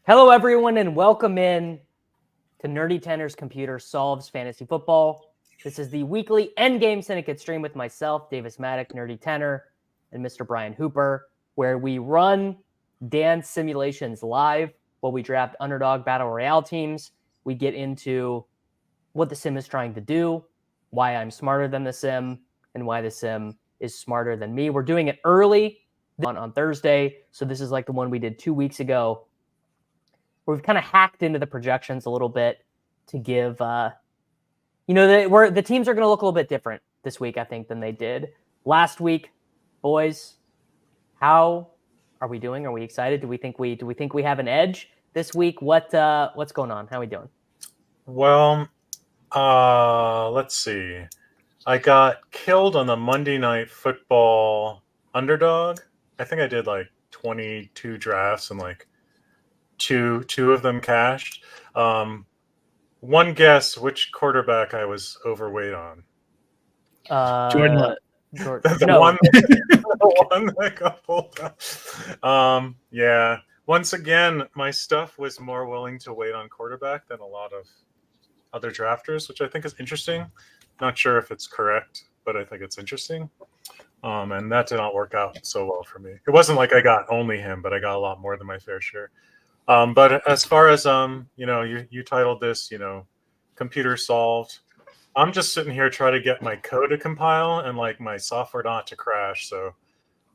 Hello, everyone, and welcome in to NerdyTenor's Computer Solves Fantasy Football. This is the weekly EndGame Syndicate stream with myself, Davis Mattek, NerdyTenor, and Mr. Brian Hooper, where we run Dan's simulations live while we draft UnderDog Battle Royale teams. We get into what the sim is trying to do, why I'm smarter than the sim, and why the sim is smarter than me. We're doing it early on Thursday, so this is like the one we did 2 weeks ago. We've kind of hacked into the projections a little bit to give, the teams are going to look a little bit different this week, I think, than they did last week. Boys, how are we doing? Are we excited? Do we think we have an edge this week? What's going on? How are we doing? Well, let's see. I got killed on the Monday Night Football underdog. I think I did like 22 drafts and like two of them cashed. One guess which quarterback I was overweight on. Jordan Love. No. One that got pulled out. Yeah. Once again, my stuff was more willing to wait on quarterback than a lot of other drafters, which I think is interesting. Not sure if it's correct, but I think it's interesting. And that did not work out so well for me. It wasn't like I got only him, but I got a lot more than my fair share. But as far as you titled this, computer solved. I'm just sitting here trying to get my code to compile and like my software not to crash. So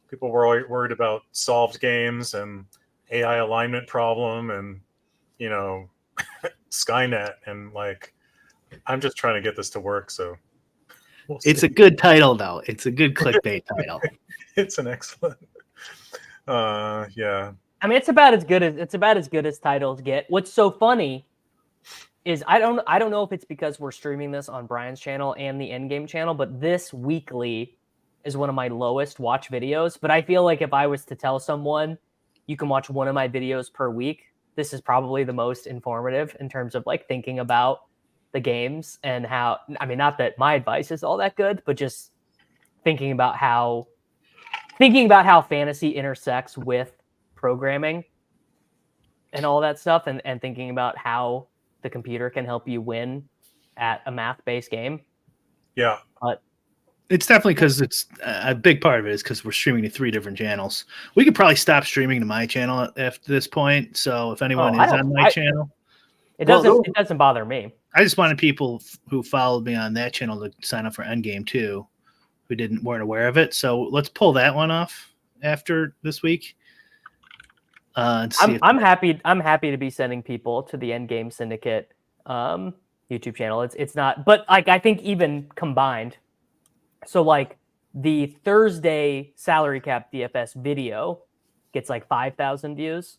people were worried about solved games and AI alignment problem and Skynet, and like I'm just trying to get this to work. So it's a good title, though. It's a good clickbait title. It's an excellent. Yeah. I mean, it's about as good as titles get. What's so funny is I don't know if it's because we're streaming this on Brian's channel and the EndGame channel, but this weekly is one of my lowest watch videos. But I feel like if I was to tell someone you can watch one of my videos per week, this is probably the most informative in terms of like thinking about the games and how, I mean, not that my advice is all that good, but just thinking about how fantasy intersects with programming and all that stuff, and thinking about how the computer can help you win at a math-based game. Yeah. But it's definitely because it's a big part of it is because we're streaming to 3 different channels. We could probably stop streaming to my channel at this point. So if anyone is on my channel, it doesn't bother me. I just wanted people who followed me on that channel to sign up for EndGame too, who weren't aware of it. So let's pull that one off after this week. I'm happy to be sending people to the EndGame Syndicate YouTube channel. It's not, but like I think even combined, so like the Thursday salary cap DFS video gets like 5,000 views,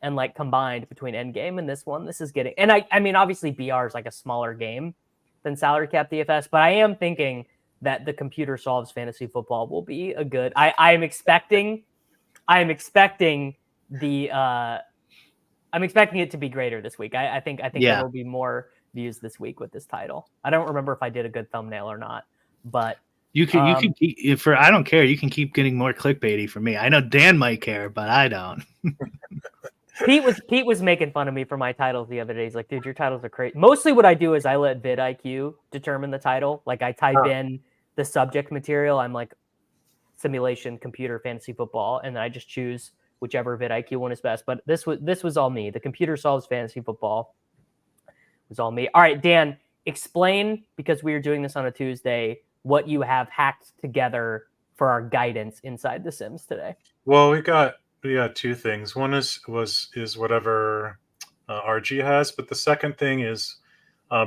and like combined between EndGame and this one, this is getting, and I mean obviously BR is like a smaller game than salary cap DFS, but I am thinking that the computer solves fantasy football will be a good. I am expecting it to be greater this week. I think there will be more views this week with this title. I don't remember if I did a good thumbnail or not, but you can I don't care. You can keep getting more clickbaity for me. I know Dan might care, but I don't. Pete was making fun of me for my titles the other day. He's like, dude, your titles are crazy. Mostly what I do is I let vidIQ determine the title. Like I type in the subject material. I'm like simulation, computer, fantasy football, and then I just choose whichever vidIQ one is best. But this was all me. The computer solves fantasy football was all me. All right, Dan, explain, because we are doing this on a Tuesday, what you have hacked together for our guidance inside the Sims today. Well, we got 2 things. One is whatever RG has, but the second thing is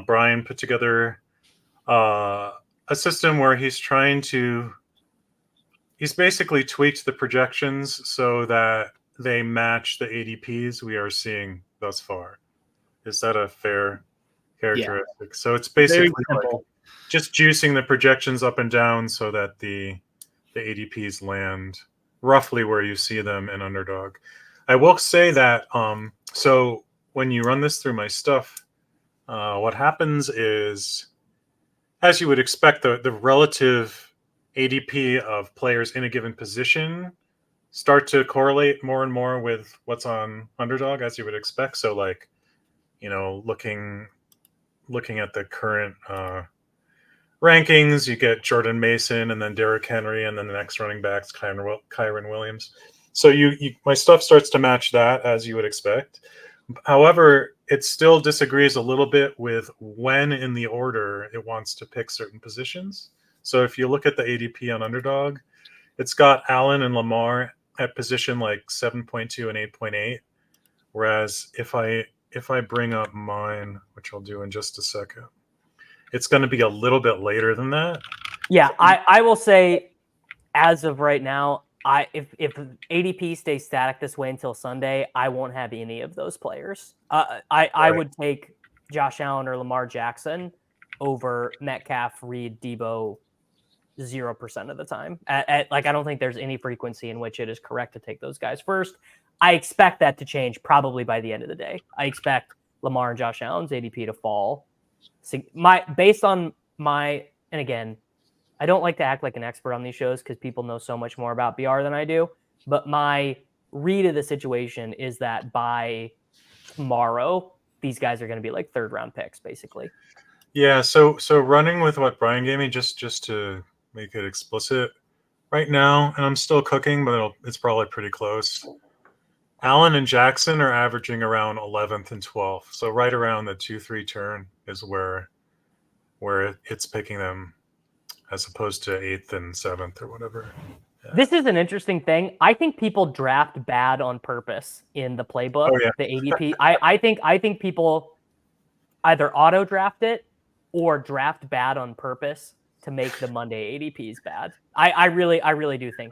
Brian put together a system where he's basically tweaked the projections so that they match the ADPs we are seeing thus far. Is that a fair characteristic? Yeah. So it's basically like just juicing the projections up and down so that the ADPs land roughly where you see them in Underdog. I will say that so when you run this through my stuff, what happens is, as you would expect, the relative ADP of players in a given position start to correlate more and more with what's on Underdog, as you would expect. So like, looking at the current rankings, you get Jordan Mason and then Derrick Henry, and then the next running backs Kyron Williams. So my stuff starts to match that, as you would expect. However, it still disagrees a little bit with when in the order it wants to pick certain positions. So if you look at the ADP on Underdog, it's got Allen and Lamar at position like 7.2 and 8.8. Whereas if I bring up mine, which I'll do in just a second, it's going to be a little bit later than that. Yeah, I will say, as of right now, if ADP stays static this way until Sunday, I won't have any of those players. I would take Josh Allen or Lamar Jackson over Metcalf, Reid, Debo 0% of the time. I don't think there's any frequency in which it is correct to take those guys first. I expect that to change probably by the end of the day. I expect Lamar and Josh Allen's ADP to fall. Based on my, and again, I don't like to act like an expert on these shows because people know so much more about BR than I do. But my read of the situation is that by tomorrow, these guys are going to be like third round picks, basically. Yeah. So running with what Brian gave me, just to make it explicit right now, and I'm still cooking, but it's probably pretty close. Allen and Jackson are averaging around 11th and 12th. So right around the 2-3 turn is where it's picking them, as opposed to 8th and 7th or whatever. Yeah. This is an interesting thing. I think people draft bad on purpose in the playbook, the ADP. I think people either auto draft it or draft bad on purpose to make the Monday ADPs bad. I really do think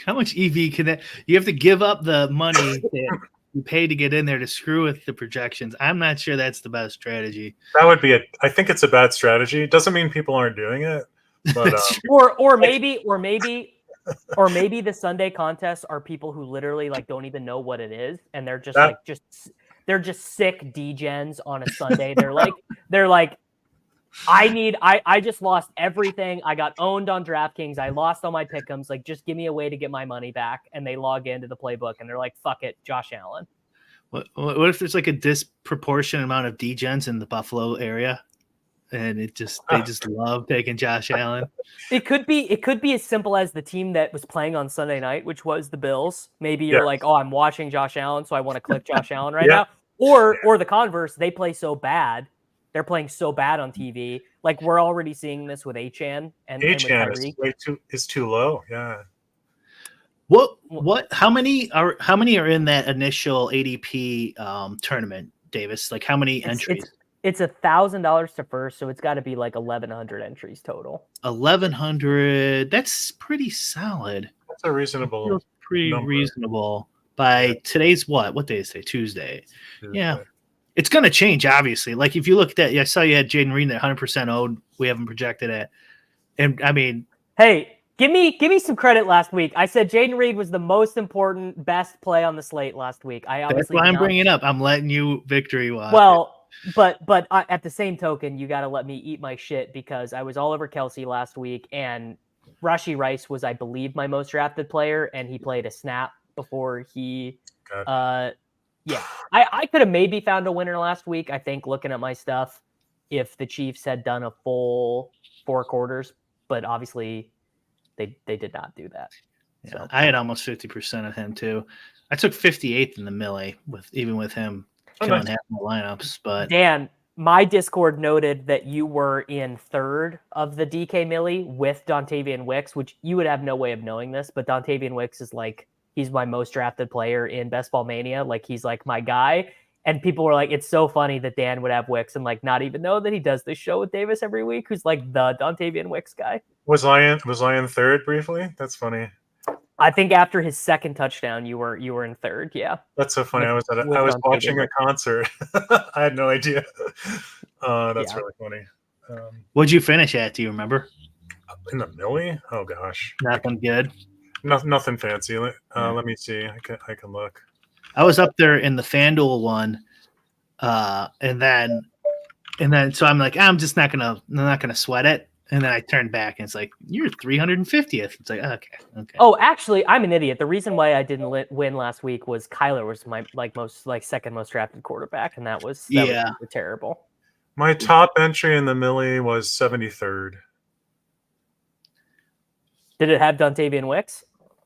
how much EV can that? You have to give up the money that you pay to get in there to screw with the projections. I'm not sure that's the best strategy. That would be I think it's a bad strategy. It doesn't mean people aren't doing it, but or maybe the Sunday contests are people who literally like don't even know what it is, and they're just they're just sick degens on a Sunday. They're like I just lost everything. I got owned on DraftKings. I lost all my pick'ems. Like, just give me a way to get my money back. And they log into the playbook and they're like, fuck it, Josh Allen. What if there's like a disproportionate amount of degens in the Buffalo area, and they just love taking Josh Allen? It could be as simple as the team that was playing on Sunday night, which was the Bills. Maybe you're like, oh, I'm watching Josh Allen, so I want to click Josh Allen right now. Or the converse, they play so bad. They're playing so bad on TV. Like, we're already seeing this with Achane and Achane is too low. Yeah. How many are in that initial ADP tournament, Davis? Like, how many entries? It's $1,000 to first, so it's got to be like 1,100 entries total. 1,100. That's pretty solid. That's a reasonable. Pretty number. Reasonable. By today's what day is today? Tuesday. Yeah. It's going to change, obviously. Like, if you look at that, I saw you had Jaden Reed that 100% owed. We haven't projected it. And, I mean... Hey, give me some credit last week. I said Jaden Reed was the most important, best play on the slate last week. That's why I'm bringing it up. I'm letting you victory watch. Well, but at the same token, you got to let me eat my shit, because I was all over Kelsey last week, and Rashee Rice was, I believe, my most drafted player, and he played a snap before he... Yeah, I could have maybe found a winner last week, I think, looking at my stuff, if the Chiefs had done a full 4 quarters, but obviously they did not do that. Yeah, so I had almost 50% of him too. I took 58th in the Millie even with him killing half my lineups. But Dan, my Discord noted that you were in 3rd of the DK Millie with Dontavian Wicks, which you would have no way of knowing this, but Dontavian Wicks is like, he's my most drafted player in Best Ball Mania. Like, he's like my guy. And people were like, it's so funny that Dan would have Wicks and like not even know that he does this show with Davis every week, who's like the Dontavian Wicks guy. Was I in 3rd briefly? That's funny. I think after his 2nd touchdown, you were in 3rd. Yeah. That's so funny. I was watching a concert. I had no idea. That's really funny. What'd you finish at? Do you remember? In the Millie? Oh gosh. Nothing good. Nothing fancy. Let me see. I can look. I was up there in the FanDuel one, and then so I'm like, I'm not gonna sweat it. And then I turned back and it's like, you're 350th. It's like, okay. Oh, actually, I'm an idiot. The reason why I didn't win last week was Kyler was my second most drafted quarterback, and that was super terrible. My top entry in the Millie was 73rd. Did it have Dontavian Wicks?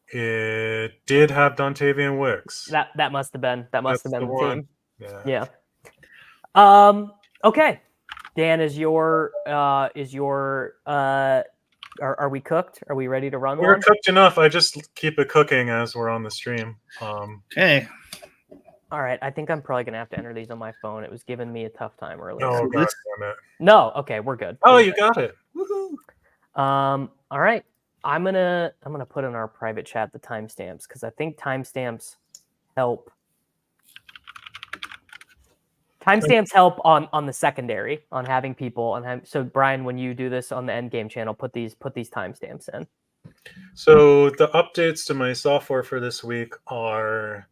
It did have Dontavian Wicks. That must have been the team. Yeah. Okay. Dan, are we cooked? Are we ready to run? We're cooked enough. I just keep it cooking as we're on the stream. Okay. All right. I think I'm probably gonna have to enter these on my phone. It was giving me a tough time earlier. Oh, God damn it. No. Okay, we're good. Oh, you got it. Woohoo. All right. I'm gonna put in our private chat the timestamps because I think timestamps help. Timestamps help on the secondary, on having people so Brian, when you do this on the Endgame channel, put these timestamps in. So the updates to my software for this week are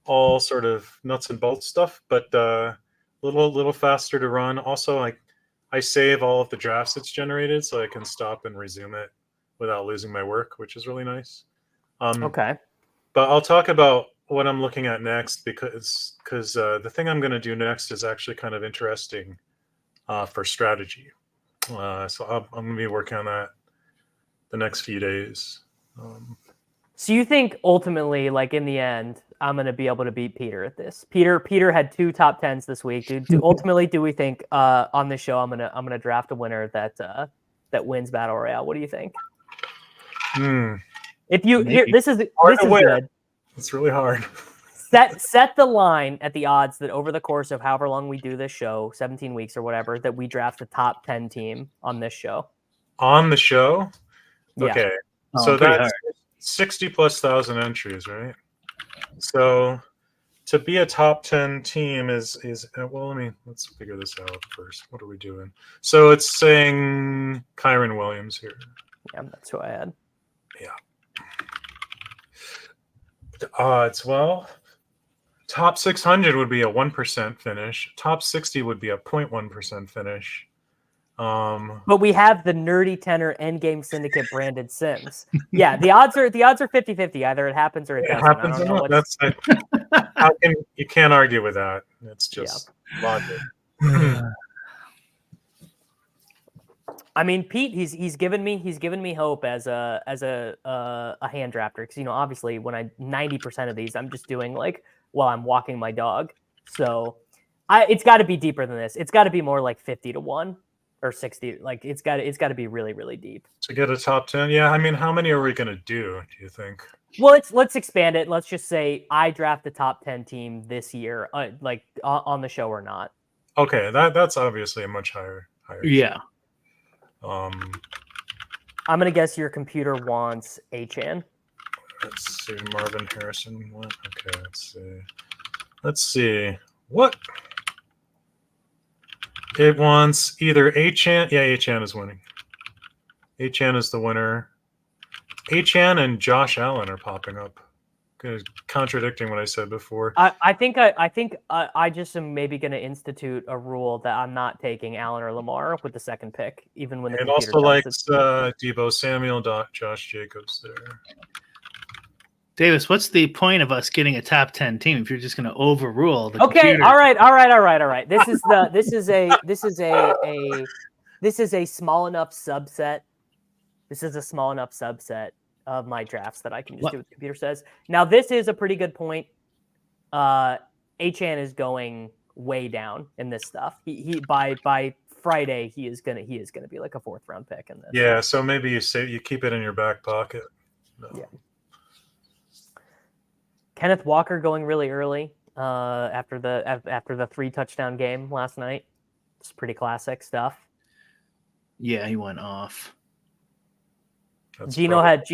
all sort of nuts and bolts stuff, but little faster to run. Also, I save all of the drafts it's generated, so I can stop and resume it without losing my work, which is really nice. Okay. But I'll talk about what I'm looking at next because the thing I'm going to do next is actually kind of interesting for strategy. So I'm going to be working on that the next few days. So you think ultimately, like in the end, I'm going to be able to beat Peter at this? Peter had 2 top 10s this week. Ultimately, do we think on this show I'm gonna draft a winner that wins Battle Royale? What do you think? If you this is good. It's really hard. Set the line at the odds that over the course of however long we do this show, 17 weeks or whatever, that we draft the top 10 team on this show. On the show? Yeah. Okay. So that's 60,000+ entries, right? So to be a top 10 team is well, let's figure this out first. What are we doing? So it's saying Kyron Williams here. Yeah, that's who I had. Yeah. The odds, well, top 600 would be a 1% finish. Top 60 would be a 0.1% finish. But we have the NerdyTenor EndGame Syndicate branded Sims. Yeah, the odds are 50-50. Either it happens or it doesn't. Happens or not. You can't argue with that. It's just logic. I mean, Pete, he's given me hope as a hand drafter because obviously when 90% of these I'm just doing while I'm walking my dog. So it's got to be deeper than this. It's got to be more like 50-1 or 60. Like it's got to be really, really deep to get a top 10. Yeah, I mean, how many are we gonna do you think? Well, let's expand it. Let's just say I draft the top 10 team this year, on the show or not. Okay, that's obviously a much higher. Yeah. I'm gonna guess your computer wants Achan. Let's see. Marvin Harrison went. Okay, let's see. What? It wants either Achan. Yeah, Achan is winning. Achan is the winner. Achan and Josh Allen are popping up, contradicting what I said before. I think I just am maybe going to institute a rule that I'm not taking Allen or Lamar with the second pick, even when the computer also likes Deebo Samuel, Josh Jacobs there. Davis, what's the point of us getting a top 10 team if you're just going to overrule the Okay, computer? all right. This is a small enough subset. This is a small enough subset of my drafts that I can just do what the computer says. Now, this is a pretty good point. Achan is going way down in this stuff. He by Friday he is gonna be like a 4th round pick in this. Yeah, so maybe you keep it in your back pocket. No. Yeah. Kenneth Walker going really early after the 3 touchdown game last night. It's pretty classic stuff. Yeah, he went off. Gino had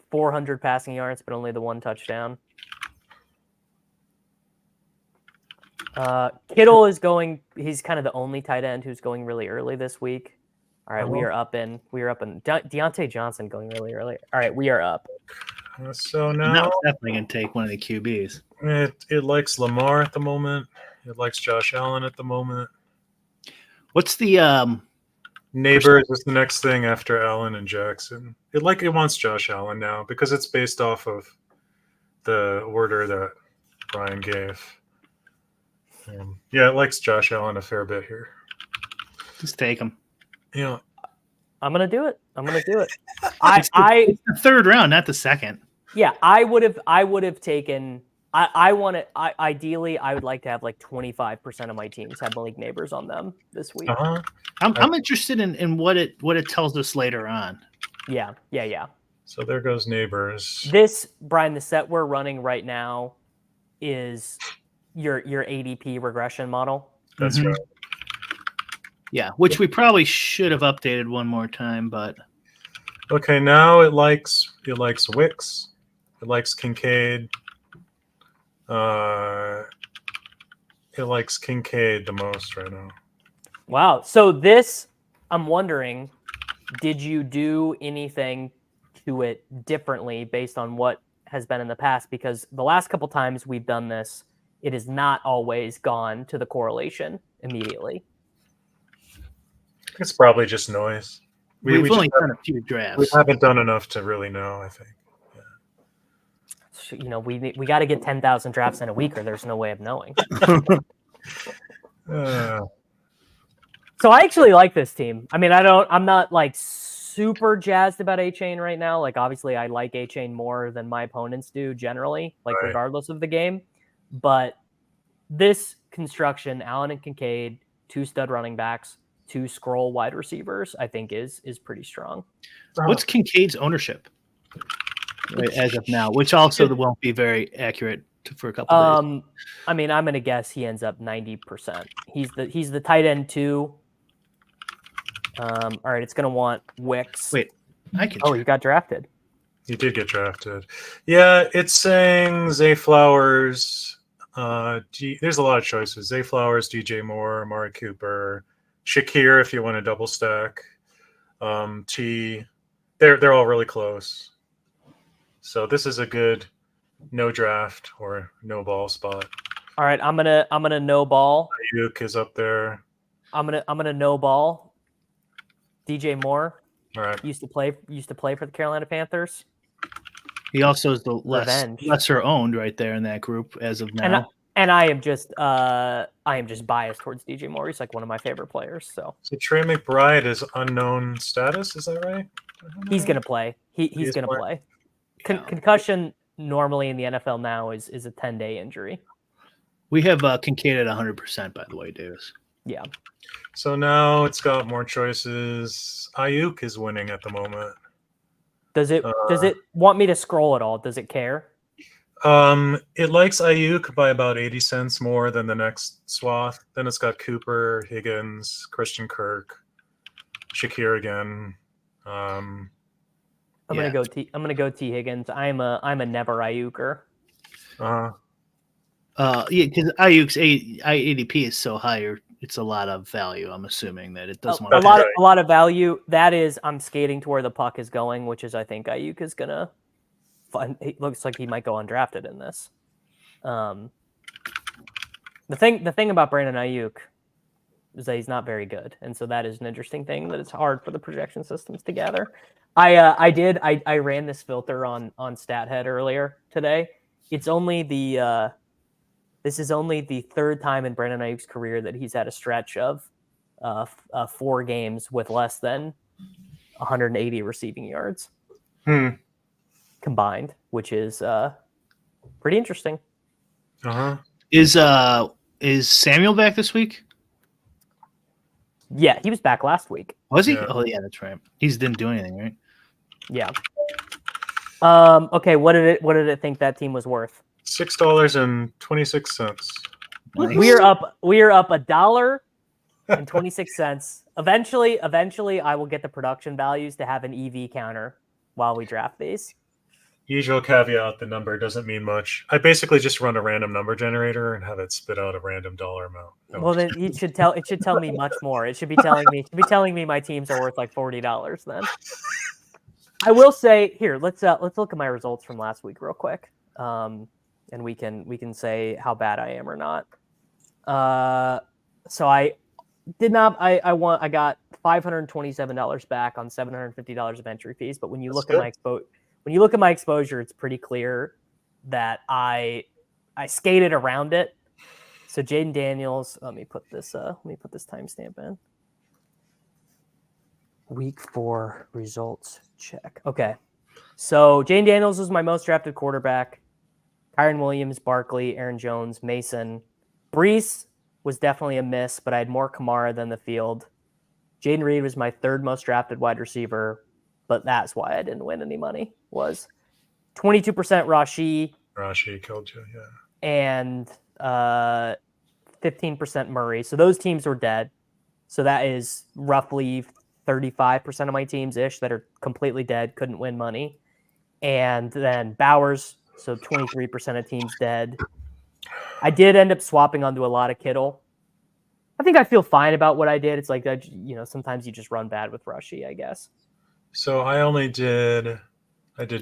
400 passing yards, but only the 1 touchdown. Kittle is going. He's kind of the only tight end who's going really early this week. All right, we are up in Deontay Johnson going really early. All right, we are up. So now No, it's definitely going to take one of the QBs. It likes Lamar at the moment. It likes Josh Allen at the moment. What's the Neighbors is the next thing after Allen and Jackson. It wants Josh Allen now because it's based off of the order that Brian gave. Yeah, it likes Josh Allen a fair bit here. Just take him. Yeah, I'm gonna do it. It's the third round, not the second. Yeah, I would have taken. I want to. Ideally, I would like to have like 25% of my teams have Malik Neighbors on them this week. I'm interested in what it tells us later on. Yeah. So there goes Neighbors. This, Brian, the set we're running right now is your ADP regression model. That's right. Yeah, which we probably should have updated one more time, but okay, now it likes Wicks, it likes Kincaid, it likes Kincaid the most right now. Wow. So this, I'm wondering, did you do anything to it differently based on what has been in the past? Because the last couple times we've done this, it has not always gone to the correlation immediately. It's probably just noise. We've only done a few drafts. We haven't done enough to really know, I think. You know, we got to get 10,000 drafts in a week, or there's no way of knowing. So I actually like this team. I mean, I'm not like super jazzed about A-Chain right now. Like, obviously, I like A-Chain more than my opponents do generally, like regardless of the game. But this construction, Allen and Kincaid, 2 stud running backs, 2 scroll wide receivers, I think is pretty strong. What's Kincaid's ownership as of now? Which also won't be very accurate for a couple of days. I mean, I'm gonna guess he ends up 90%. He's the tight end 2. All right, it's gonna want Wicks. Wait, he got drafted. He did get drafted. Yeah, it's saying Zay Flowers. There's a lot of choices. Zay Flowers, DJ Moore, Amari Cooper, Shakir if you want to double stack. T. They're all really close. So this is a good no draft or no ball spot. All right, I'm gonna no ball. Ayuk is up there. I'm gonna no ball. DJ Moore. All right. Used to play for the Carolina Panthers. He also is the lesser owned right there in that group as of now. And I am just biased towards DJ Moore. He's like one of my favorite players. So Trey McBride is unknown status. Is that right? He's gonna play. He's gonna play. Concussion normally in the NFL now is a 10-day injury. We have Kincaid at 100%, by the way, Davis. Yeah. So now it's got more choices. Ayuk is winning at the moment. Does it want me to scroll at all? Does it care? It likes Ayuk by about 80 cents more than the next swath. Then it's got Cooper, Higgins, Christian Kirk, Shakir again. I'm gonna go T Higgins. I'm a never Ayuker. Yeah, because Ayuk's ADP is so high, it's a lot of value. I'm assuming that it doesn't want a lot of value. That is, I'm skating to where the puck is going, which is I think Ayuk is gonna. It looks like he might go undrafted in this. The thing about Brandon Ayuk is that he's not very good, and so that is an interesting thing that it's hard for the projection systems to gather. I ran this filter on StatHead earlier today. It's only this is only the 3rd time in Brandon Ayuk's career that he's had a stretch of 4 games with less than 180 receiving yards combined, which is pretty interesting. Is Samuel back this week? Yeah, he was back last week. Was he? Yeah. Oh yeah, that's right. He didn't do anything, right? Yeah. Okay, what did it think that team was worth? $6.26. Nice. We are up $1.26. Eventually I will get the production values to have an EV counter while we draft these. Usual caveat, the number doesn't mean much. I basically just run a random number generator and have it spit out a random dollar amount. Well, then it should tell me much more. It should be telling me my teams are worth like $40 then. I will say here, let's look at my results from last week real quick. And we can say how bad I am or not. So Did not. I got $527 back on $750 of entry fees. But when you look at my exposure, it's pretty clear that I skated around it. So Jaden Daniels, let me put this timestamp in. Week 4 results check. Okay. So Jaden Daniels was my most drafted quarterback. Kyron Williams, Barkley, Aaron Jones, Mason. Brees was definitely a miss, but I had more Kamara than the field. Jaden Reed was my 3rd most drafted wide receiver, but that's why I didn't win any money. Was 22% Rashi. Rashi killed you, yeah. And 15% Murray. So those teams were dead. So that is roughly 35% of my teams-ish that are completely dead, couldn't win money. And then Bowers, so 23% of teams dead. I did end up swapping onto a lot of Kittle. I think I feel fine about what I did. It's like, sometimes you just run bad with Rushy, I guess. So I did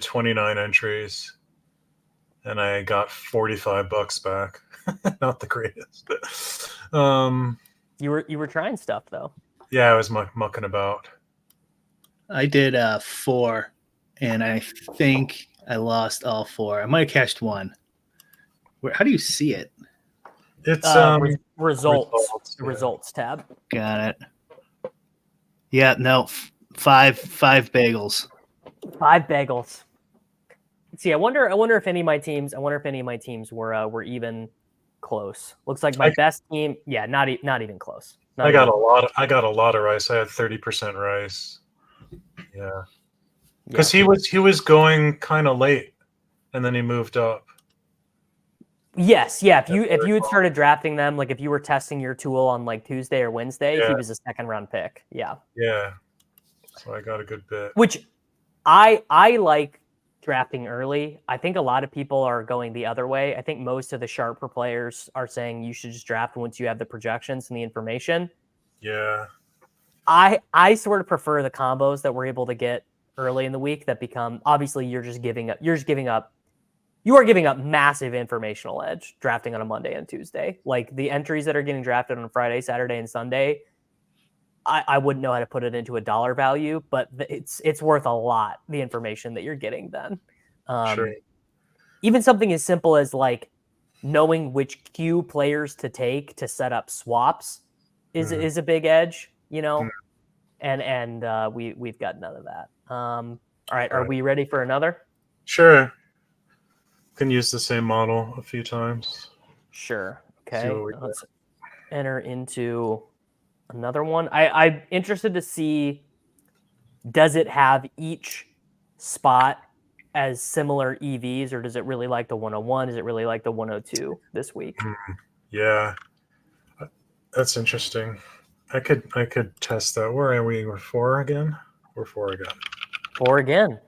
29 entries and I got $45 back. Not the greatest. You were trying stuff though. Yeah, I was mucking about. I did 4, and I think I lost all 4. I might have cashed 1. How do you see it? It's results tab. Got it. Yeah, no, 5 bagels. 5 bagels. Let's see. I wonder if any of my teams were even close. Looks like my best team. Yeah, not even close. I got a lot of rice. I had 30% rice. Yeah. Because he was going kind of late, and then he moved up. Yes, yeah. If you had started drafting them, like if you were testing your tool on like Tuesday or Wednesday, he was a 2nd round pick. Yeah. Yeah. So I got a good bit. Which I like drafting early. I think a lot of people are going the other way. I think most of the sharper players are saying you should just draft once you have the projections and the information. Yeah. I sort of prefer the combos that we're able to get early in the week that become, obviously you are giving up massive informational edge drafting on a Monday and Tuesday. Like the entries that are getting drafted on Friday, Saturday, and Sunday, I wouldn't know how to put it into a dollar value, but it's worth a lot, the information that you're getting then. Sure. Even something as simple as like knowing which queue players to take to set up swaps is a big edge, you know? And we've got none of that. All right. Are we ready for another? Sure. Can use the same model a few times. Sure. Okay. Let's enter into another one. I'm interested to see, does it have each spot as similar EVs, or does it really like the 101? Does it really like the 102 this week? Yeah. That's interesting. I could test that. Where are we? We're 4 again? We're 4 again. 4 again.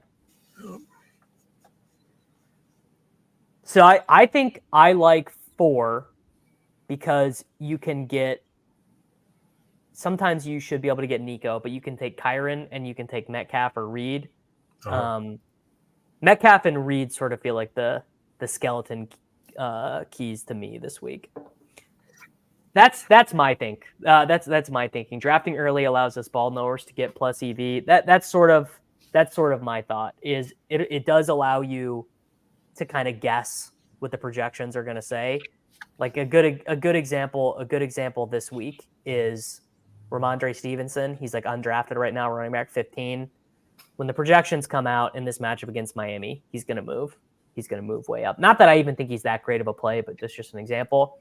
So I think I like 4 because you can get, sometimes you should be able to get Nico, but you can take Kyron and you can take Metcalf or Reid. Metcalf and Reid sort of feel like the skeleton keys to me this week. That's my think. That's my thinking. Drafting early allows us ball knowers to get plus EV. That's sort of my thought. Is it does allow you to kind of guess what the projections are going to say. Like a good example this week is Ramondre Stevenson. He's like undrafted right now, running back 15. When the projections come out in this matchup against Miami, he's going to move. He's going to move way up. Not that I even think he's that great of a play, but that's just an example.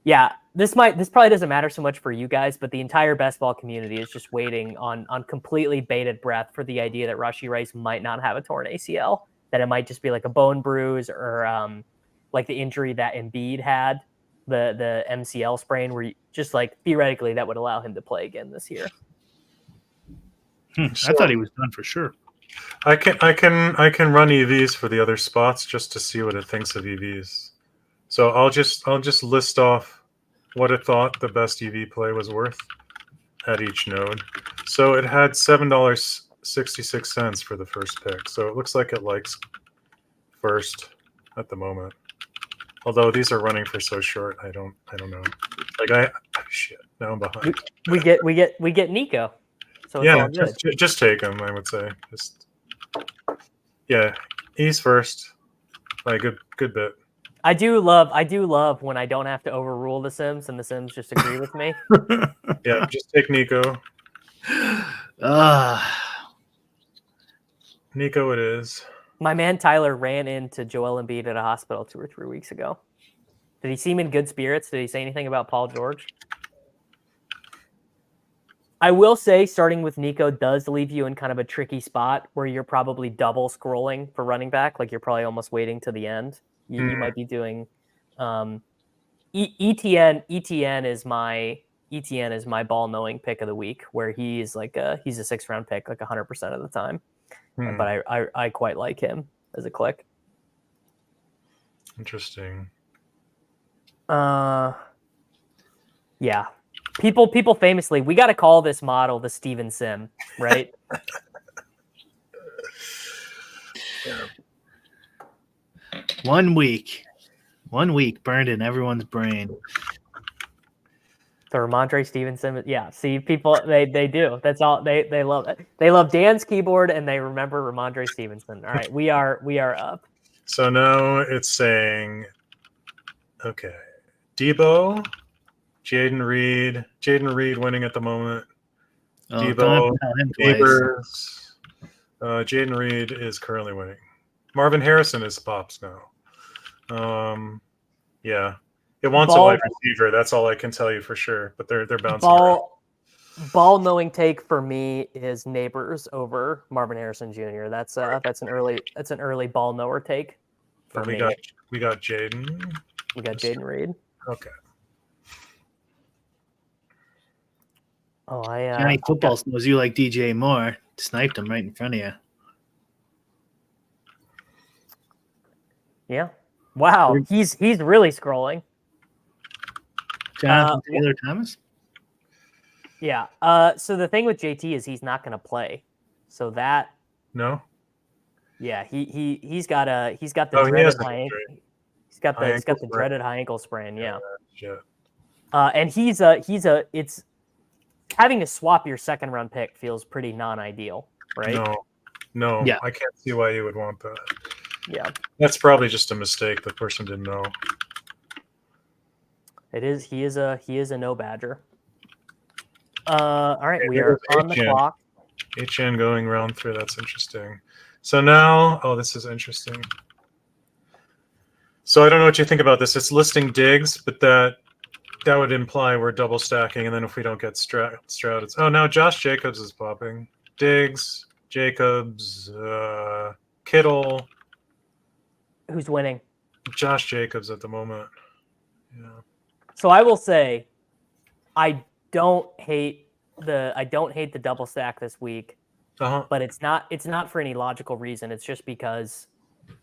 Yeah, this probably doesn't matter so much for you guys, but the entire best ball community is just waiting on completely bated breath for the idea that Rashee Rice might not have a torn ACL, that it might just be like a bone bruise or like the injury that Embiid had, the MCL sprain, where just like theoretically that would allow him to play again this year. I thought he was done for sure. I can run EVs for the other spots just to see what it thinks of EVs. So I'll just list off what it thought the best EV play was worth at each node. So it had $7.66 for the first pick. So it looks like it likes first at the moment. Although these are running for so short, I don't know. Shit. Now I'm behind. We get Nico. So it's all good. Just take him. I would say. He's first by a good bit. I do love when I don't have to overrule the Sims and the Sims just agree with me. Yeah, just take Nico. Nico it is. My man Tyler ran into Joel Embiid at a hospital 2 or 3 weeks ago. Did he seem in good spirits? Did he say anything about Paul George? I will say starting with Nico does leave you in kind of a tricky spot where you're probably double scrolling for running back. Like you're probably almost waiting to the end. You might be doing ETN is my ball knowing pick of the week, where he's like he's a 6th round pick like 100% of the time. But I quite like him as a click. Interesting. Yeah. People famously, we got to call this model the Steven Sim, right? Yeah. 1 week burned in everyone's brain. The Ramondre Stevenson, yeah. See, people they do. That's all they love. They love Dan's keyboard and they remember Ramondre Stevenson. All right, we are up. So now it's saying, okay, Debo, Jaden Reed winning at the moment. Debo, Neighbors. Jaden Reed is currently winning. Marvin Harrison is pops now. Yeah. It wants a wide receiver. That's all I can tell you for sure. But they're bouncing around. Ball knowing take for me is Neighbors over Marvin Harrison Jr. That's an early ball knower take for me. We got Jaden. We got Jaden Reed. Okay. Johnny Football knows you like DJ Moore. Sniped him right in front of you. Yeah. Wow. He's really scrolling. Jonathan Taylor Thomas? Yeah. So the thing with JT is he's not going to play. So that. No. Yeah. He's got the dreaded high ankle. He's got the dreaded high ankle sprain. Yeah. And it's having to swap your 2nd round pick feels pretty non-ideal, right? No. Yeah. I can't see why you would want that. Yeah. That's probably just a mistake. The person didn't know. It is. He is a no badger. All right, we are on the clock. HN going round 3. That's interesting. So now, this is interesting. So I don't know what you think about this. It's listing Diggs, but that would imply we're double stacking, and then if we don't get Stroud, it's now Josh Jacobs is popping. Diggs, Jacobs, Kittle. Who's winning? Josh Jacobs at the moment. Yeah. So I will say, I don't hate the double stack this week, but it's not for any logical reason. It's just because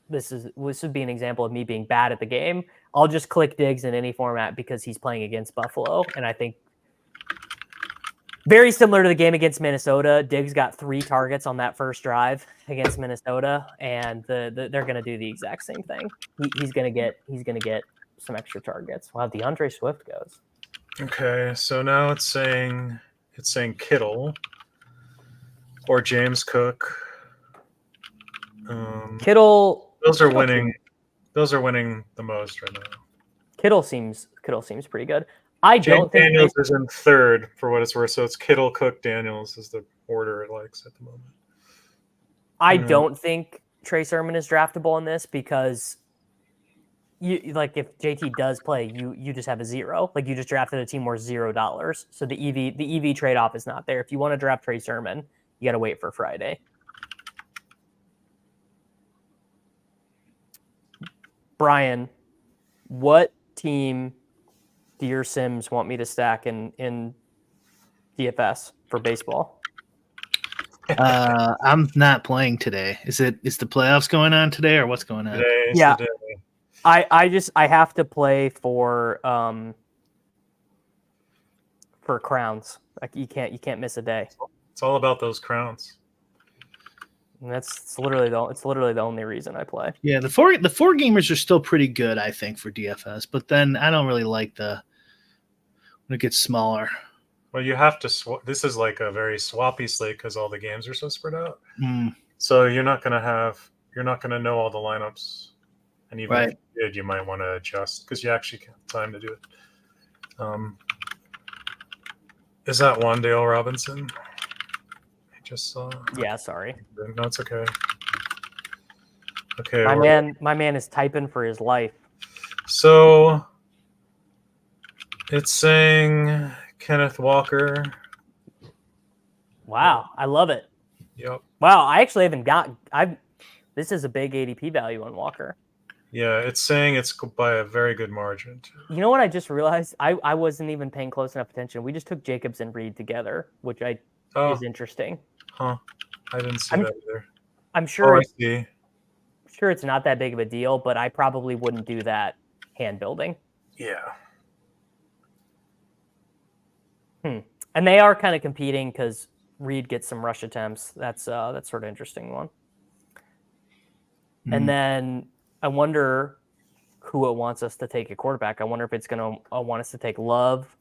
this would be an example of me being bad at the game. I'll just click Diggs in any format because he's playing against Buffalo, and I think very similar to the game against Minnesota, Diggs got 3 targets on that first drive against Minnesota, and they're going to do the exact same thing. He's going to get some extra targets. Wow, DeAndre Swift goes. Okay, so now it's saying Kittle or James Cook. Kittle. Those are winning the most right now. Kittle seems pretty good. I don't think Daniels is in 3rd for what it's worth. So it's Kittle, Cook, Daniels is the order it likes at the moment. I don't think Trey Sermon is draftable in this because you like if JT does play, you just have a 0. Like you just drafted a team worth $0. So the EV trade off is not there. If you want to draft Trey Sermon, you got to wait for Friday. Brian, what team do your Sims want me to stack in DFS for baseball? I'm not playing today. Is the playoffs going on today or what's going on? Today. I have to play for crowns. Like you can't miss a day. It's all about those crowns. And it's literally the only reason I play. Yeah, the four gamers are still pretty good, I think, for DFS. But then I don't really like when it gets smaller. Well, you have to this is like a very swappy slate because all the games are so spread out. Mm, So you're not gonna know all the lineups, and even right. if you did, you might want to adjust because you actually can't have time to do it. Is that Wandale Robinson? I just saw. Yeah, sorry. No, it's okay. Okay, My man is typing for his life. So it's saying Kenneth Walker. Wow, I love it. Yep. Wow, I actually haven't this is a big ADP value on Walker. Yeah, it's saying it's by a very good margin. You know what I just realized? I wasn't even paying close enough attention. We just took Jacobs and Reid together, which is interesting. Huh. I didn't see that either. I'm sure I see. Sure it's not that big of a deal, but I probably wouldn't do that hand building. Yeah. And they are kind of competing because Reid gets some rush attempts. That's sort of interesting one. And then I wonder who it wants us to take a quarterback. I wonder if it's going to want us to take Love,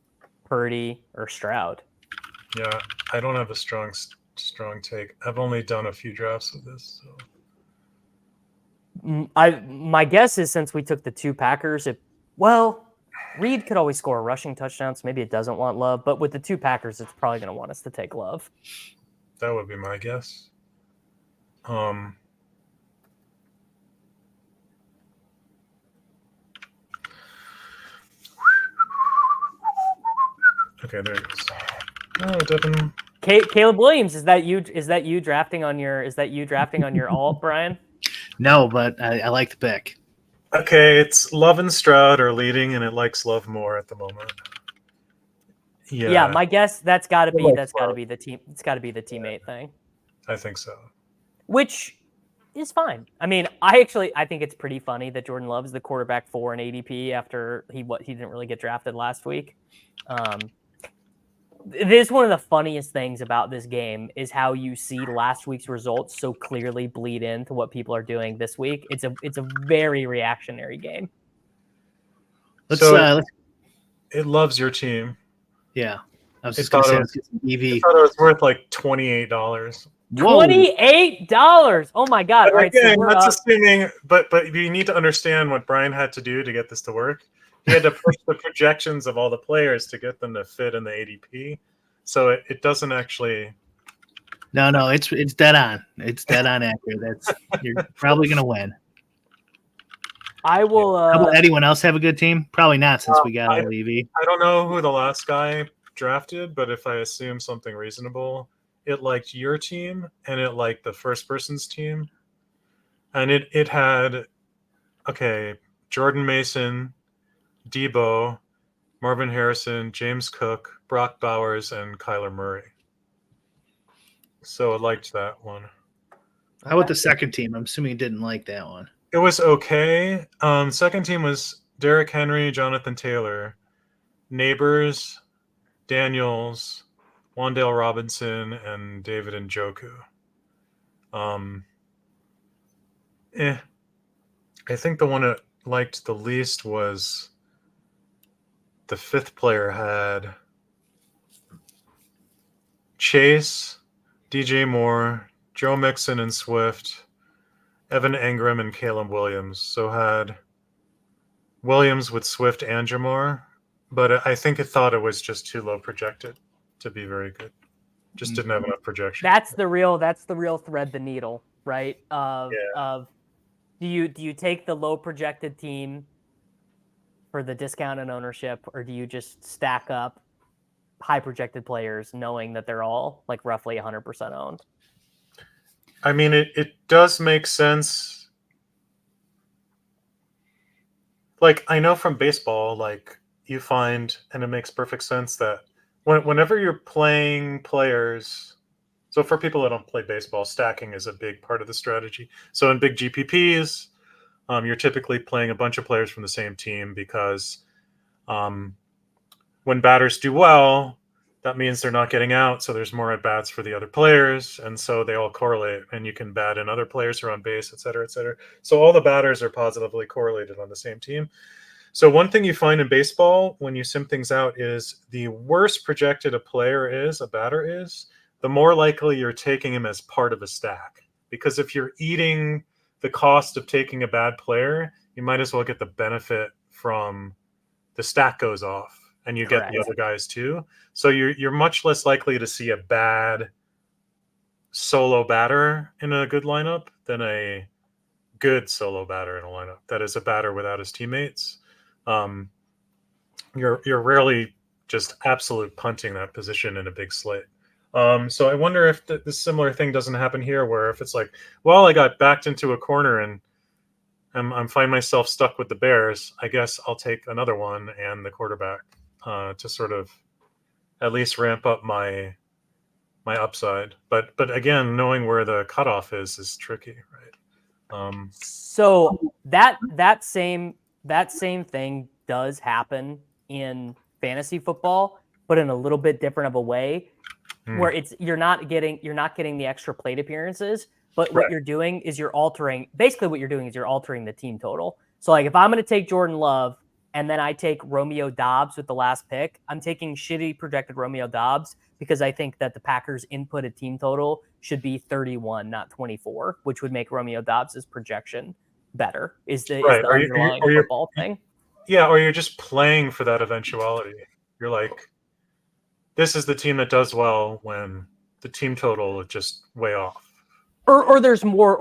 Purdy, or Stroud. Yeah, I don't have a strong take. I've only done a few drafts of this. So. My guess is since we took the two Packers, Reid could always score rushing touchdowns. Maybe it doesn't want Love, but with the two Packers, it's probably going to want us to take Love. That would be my guess. Okay, there it is. Oh, Devin. Caleb Williams, is that you drafting on your alt, Brian? No, but I like the pick. Okay, it's Love and Stroud are leading, and it likes Love more at the moment. Yeah, my guess that's got to be the team. It's got to be the teammate thing. I think so. Which is fine. I mean, I think it's pretty funny that Jordan Love is the quarterback 4 in ADP after he didn't really get drafted last week. This is one of the funniest things about this game is how you see last week's results so clearly bleed into what people are doing this week. It's a very reactionary game. It loves your team. Yeah, I was just going to say EV. I thought it was worth like $28. $28! Oh my god! But right, again, that's assuming. But you need to understand what Brian had to do to get this to work. He had to push the projections of all the players to get them to fit in the ADP. So it doesn't actually. No, it's dead on. It's dead on accurate. You're probably going to win. I will. Will anyone else have a good team? Probably not, since we got Levy. I don't know who the last guy drafted, but if I assume something reasonable, it liked your team and it liked the first person's team, and it had Jordan Mason, Debo, Marvin Harrison, James Cook, Brock Bowers, and Kyler Murray. So I liked that one. How about the second team? I'm assuming you didn't like that one. It was okay. Second team was Derrick Henry, Jonathan Taylor, Neighbors, Daniels, Wandale Robinson, and David Njoku. I think the one that liked the least was the fifth player had Chase, DJ Moore, Joe Mixon and Swift, Evan Engram, and Caleb Williams. So had Williams with Swift and Jamar, but I think it thought it was just too low projected to be very good. Just didn't have enough projection. That's the real thread the needle, right? Of do you take the low projected team for the discount and ownership, or do you just stack up high projected players knowing that they're all like roughly 100% owned? I mean, it does make sense. Like, I know from baseball, like, you find, and it makes perfect sense that whenever you're playing players, so for people that don't play baseball, stacking is a big part of the strategy. So in big GPPs, you're typically playing a bunch of players from the same team because when batters do well, that means they're not getting out, so there's more at bats for the other players, and so they all correlate, and you can bat in other players who are on base, et cetera, et cetera. So all the batters are positively correlated on the same team. So one thing you find in baseball when you sim things out is the worse projected a batter is, the more likely you're taking him as part of a stack. Because if you're eating the cost of taking a bad player, you might as well get the benefit from the stack goes off and you get the other guys too. So you're much less likely to see a bad solo batter in a good lineup than a good solo batter in a lineup that is a batter without his teammates. You're rarely just absolute punting that position in a big slate. So I wonder if the similar thing doesn't happen here, where if it's like, well, I got backed into a corner and I'm find myself stuck with the Bears, I guess I'll take another one and the quarterback to sort of at least ramp up my upside. But again, knowing where the cutoff is tricky, right? So that same thing does happen in fantasy football, but in a little bit different of a way, where you're not getting the extra plate appearances, but what you're doing is you're altering the team total. So like if I'm going to take Jordan Love and then I take Romeo Doubs with the last pick, I'm taking shitty projected Romeo Doubs because I think that the Packers inputted team total should be 31, not 24, which would make Romeo Doubs' projection better. Is the underlying football thing. Yeah, or you're just playing for that eventuality. You're like, this is the team that does well when the team total is just way off. Or there's more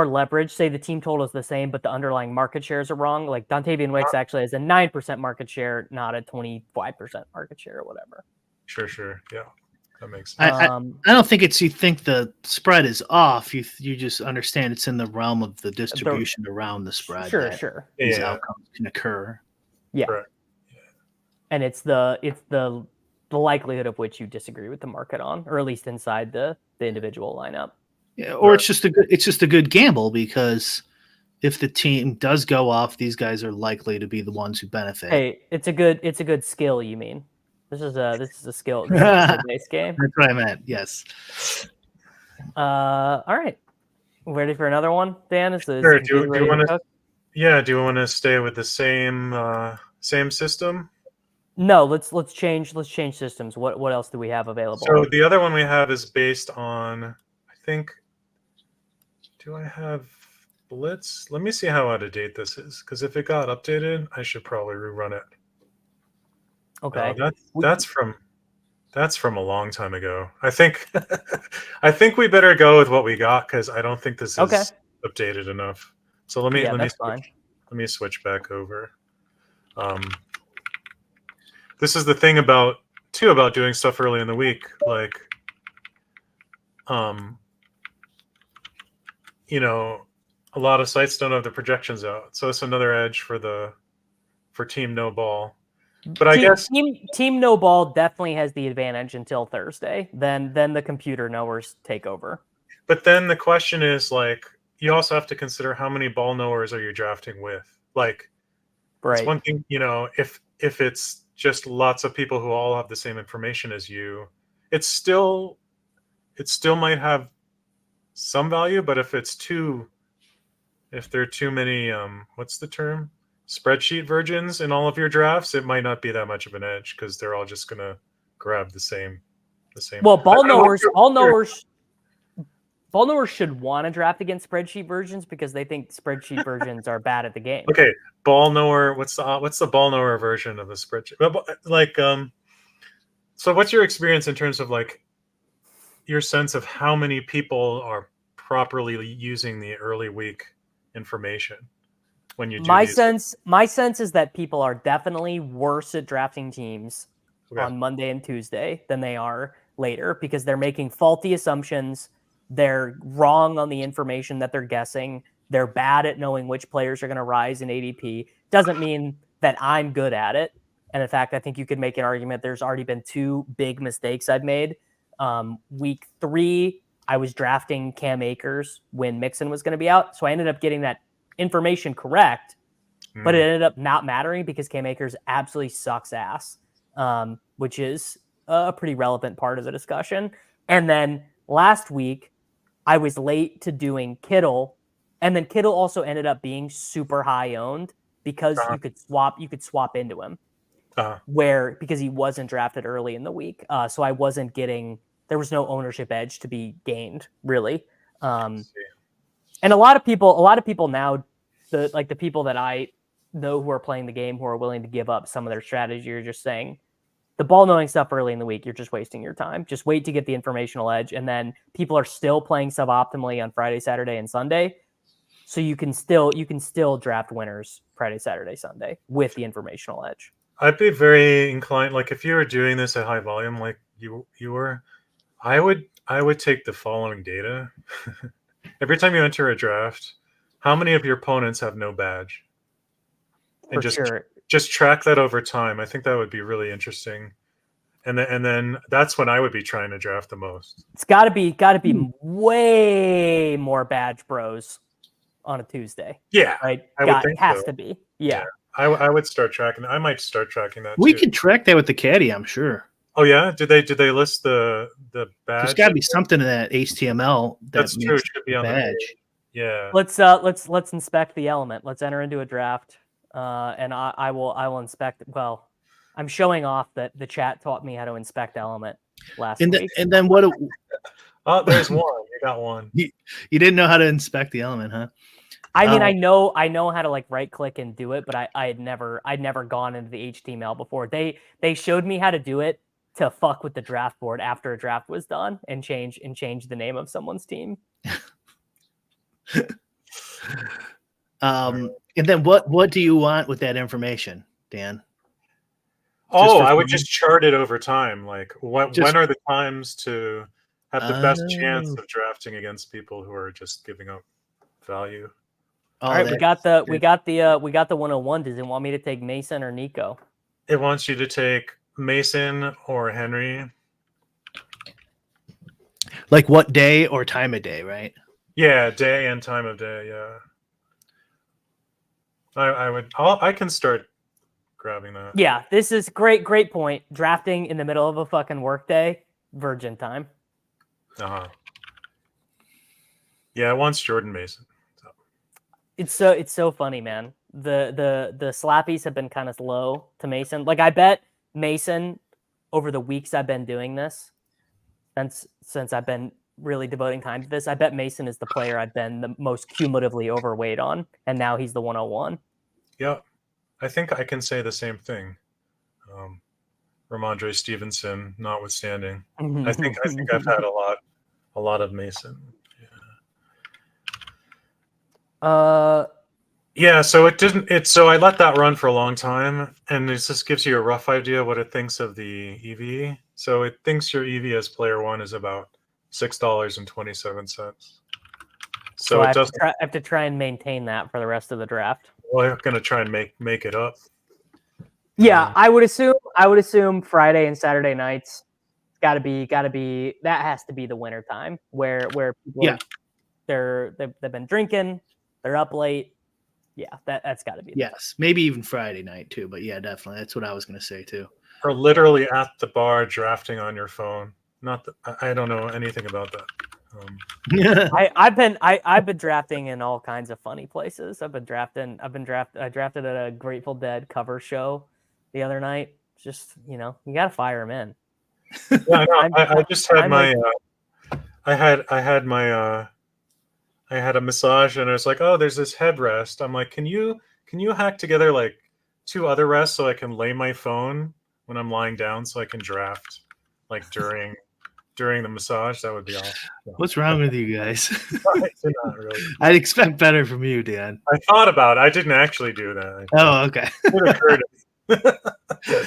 leverage. Say the team total is the same, but the underlying market shares are wrong. Like Dontavian Wicks actually has a 9% market share, not a 25% market share or whatever. Sure. Yeah, that makes sense. I don't think you think the spread is off. You just understand it's in the realm of the distribution around the spread. Sure. These outcomes can occur. Yeah. Correct. And it's the likelihood of which you disagree with the market on, or at least inside the individual lineup. Yeah, or it's just a good gamble, because if the team does go off, these guys are likely to be the ones who benefit. Hey, it's a good skill. You mean this is a skill based game? That's what I meant. Yes. All right. Ready for another one, Dan? Sure. Do you want to? Yeah. Do you want to stay with the same system? No. Let's change systems. What else do we have available? So the other one we have is based on, I think. Do I have Blitz? Let me see how out of date this is, because if it got updated, I should probably rerun it. Okay. That's from a long time ago. I think we better go with what we got, because I don't think this is updated enough. So let me switch back over. This is the thing about doing stuff early in the week, like a lot of sites don't have the projections out, so it's another edge for team no ball. But I guess team no ball definitely has the advantage until Thursday. Then the computer knowers take over. But then the question is, like, you also have to consider how many ball knowers are you drafting with. Like, it's one thing, if it's just lots of people who all have the same information as you, it still might have some value. But if there are too many, what's the term? Spreadsheet virgins in all of your drafts, it might not be that much of an edge, because they're all just going to grab the same. Well, ball knowers should want to draft against spreadsheet versions because they think spreadsheet versions are bad at the game. Okay, ball knower. What's the ball knower version of the spreadsheet? Like, so what's your experience in terms of, like, your sense of how many people are properly using the early week information when you do my sense is that people are definitely worse at drafting teams on Monday and Tuesday than they are later, because they're making faulty assumptions. They're wrong on the information that they're guessing. They're bad at knowing which players are going to rise in ADP. Doesn't mean that I'm good at it. And in fact, I think you could make an argument. There's already been 2 big mistakes I've made. Week 3, I was drafting Cam Akers when Mixon was going to be out. So I ended up getting that information correct, but it ended up not mattering because Cam Akers absolutely sucks ass, which is a pretty relevant part of the discussion. And then last week, I was late to doing Kittle, and then Kittle also ended up being super high owned because you could swap into him, because he wasn't drafted early in the week. So I wasn't getting, there was no ownership edge to be gained, really. And a lot of people now, the people that I know who are playing the game, who are willing to give up some of their strategy, are just saying the ball knowing stuff early in the week, you're just wasting your time. Just wait to get the informational edge. And then people are still playing suboptimally on Friday, Saturday, and Sunday. So you can still draft winners Friday, Saturday, Sunday with the informational edge. I'd be very inclined, like if you were doing this at high volume, like you were, I would take the following data. Every time you enter a draft, how many of your opponents have no badge? And just track that over time. I think that would be really interesting. And then that's when I would be trying to draft the most. It's got to be way more badge bros on a Tuesday. Yeah, right. It has to be. Yeah. I would start tracking. I might start tracking that. We could track that with the caddy, I'm sure. Oh yeah, did they list the badge? There's got to be something in that HTML that's true. It should be on the badge. Yeah. Let's inspect the element. Let's enter into a draft, and I will inspect. Well, I'm showing off that the chat taught me how to inspect element last week. And then what? Oh, there's one. You got one. You didn't know how to inspect the element, huh? I mean, I know how to like right click and do it, but I'd never gone into the HTML before. They showed me how to do it to fuck with the draft board after a draft was done and change the name of someone's team. And then what do you want with that information, Dan? I would just chart it over time. Like when are the times to have the best chance of drafting against people who are just giving up value? All right, we got the 101. Does it want me to take Mason or Nico? It wants you to take Mason or Henry. Like what day or time of day, right? Yeah, day and time of day. Yeah. I can start grabbing that. Yeah, this is great point. Drafting in the middle of a fucking workday, virgin time. Yeah, it wants Jordan Mason. So. It's so funny, man. The slappies have been kind of slow to Mason. Like I bet Mason over the weeks I've been doing this, since I've been really devoting time to this, I bet Mason is the player I've been the most cumulatively overweight on, and now he's the 101. Yeah, I think I can say the same thing. Ramondre Stevenson notwithstanding, I think I've had a lot of Mason. Yeah, so so I let that run for a long time, and it just gives you a rough idea what it thinks of the EV. So it thinks your EV as player one is about $6.27. So I have to try and maintain that for the rest of the draft. Well, I'm gonna try and make it up. Yeah, I would assume Friday and Saturday nights gotta be that has to be the winter time where people they've been drinking, they're up late. Yeah, that's got to be. Yes, maybe even Friday night too. But yeah, definitely, that's what I was going to say too. Or literally at the bar drafting on your phone. I don't know anything about that. I've been drafting in all kinds of funny places. I drafted at a Grateful Dead cover show the other night. Just you got to fire them in. Yeah, no, I just had I had a massage, and I was like, oh, there's this headrest. I'm like, can you hack together like 2 other rests so I can lay my phone when I'm lying down so I can draft like during the massage? That would be awesome. What's wrong with you guys? Not really. I'd expect better from you, Dan. I thought about it. I didn't actually do that. Oh, okay. It occurred to me.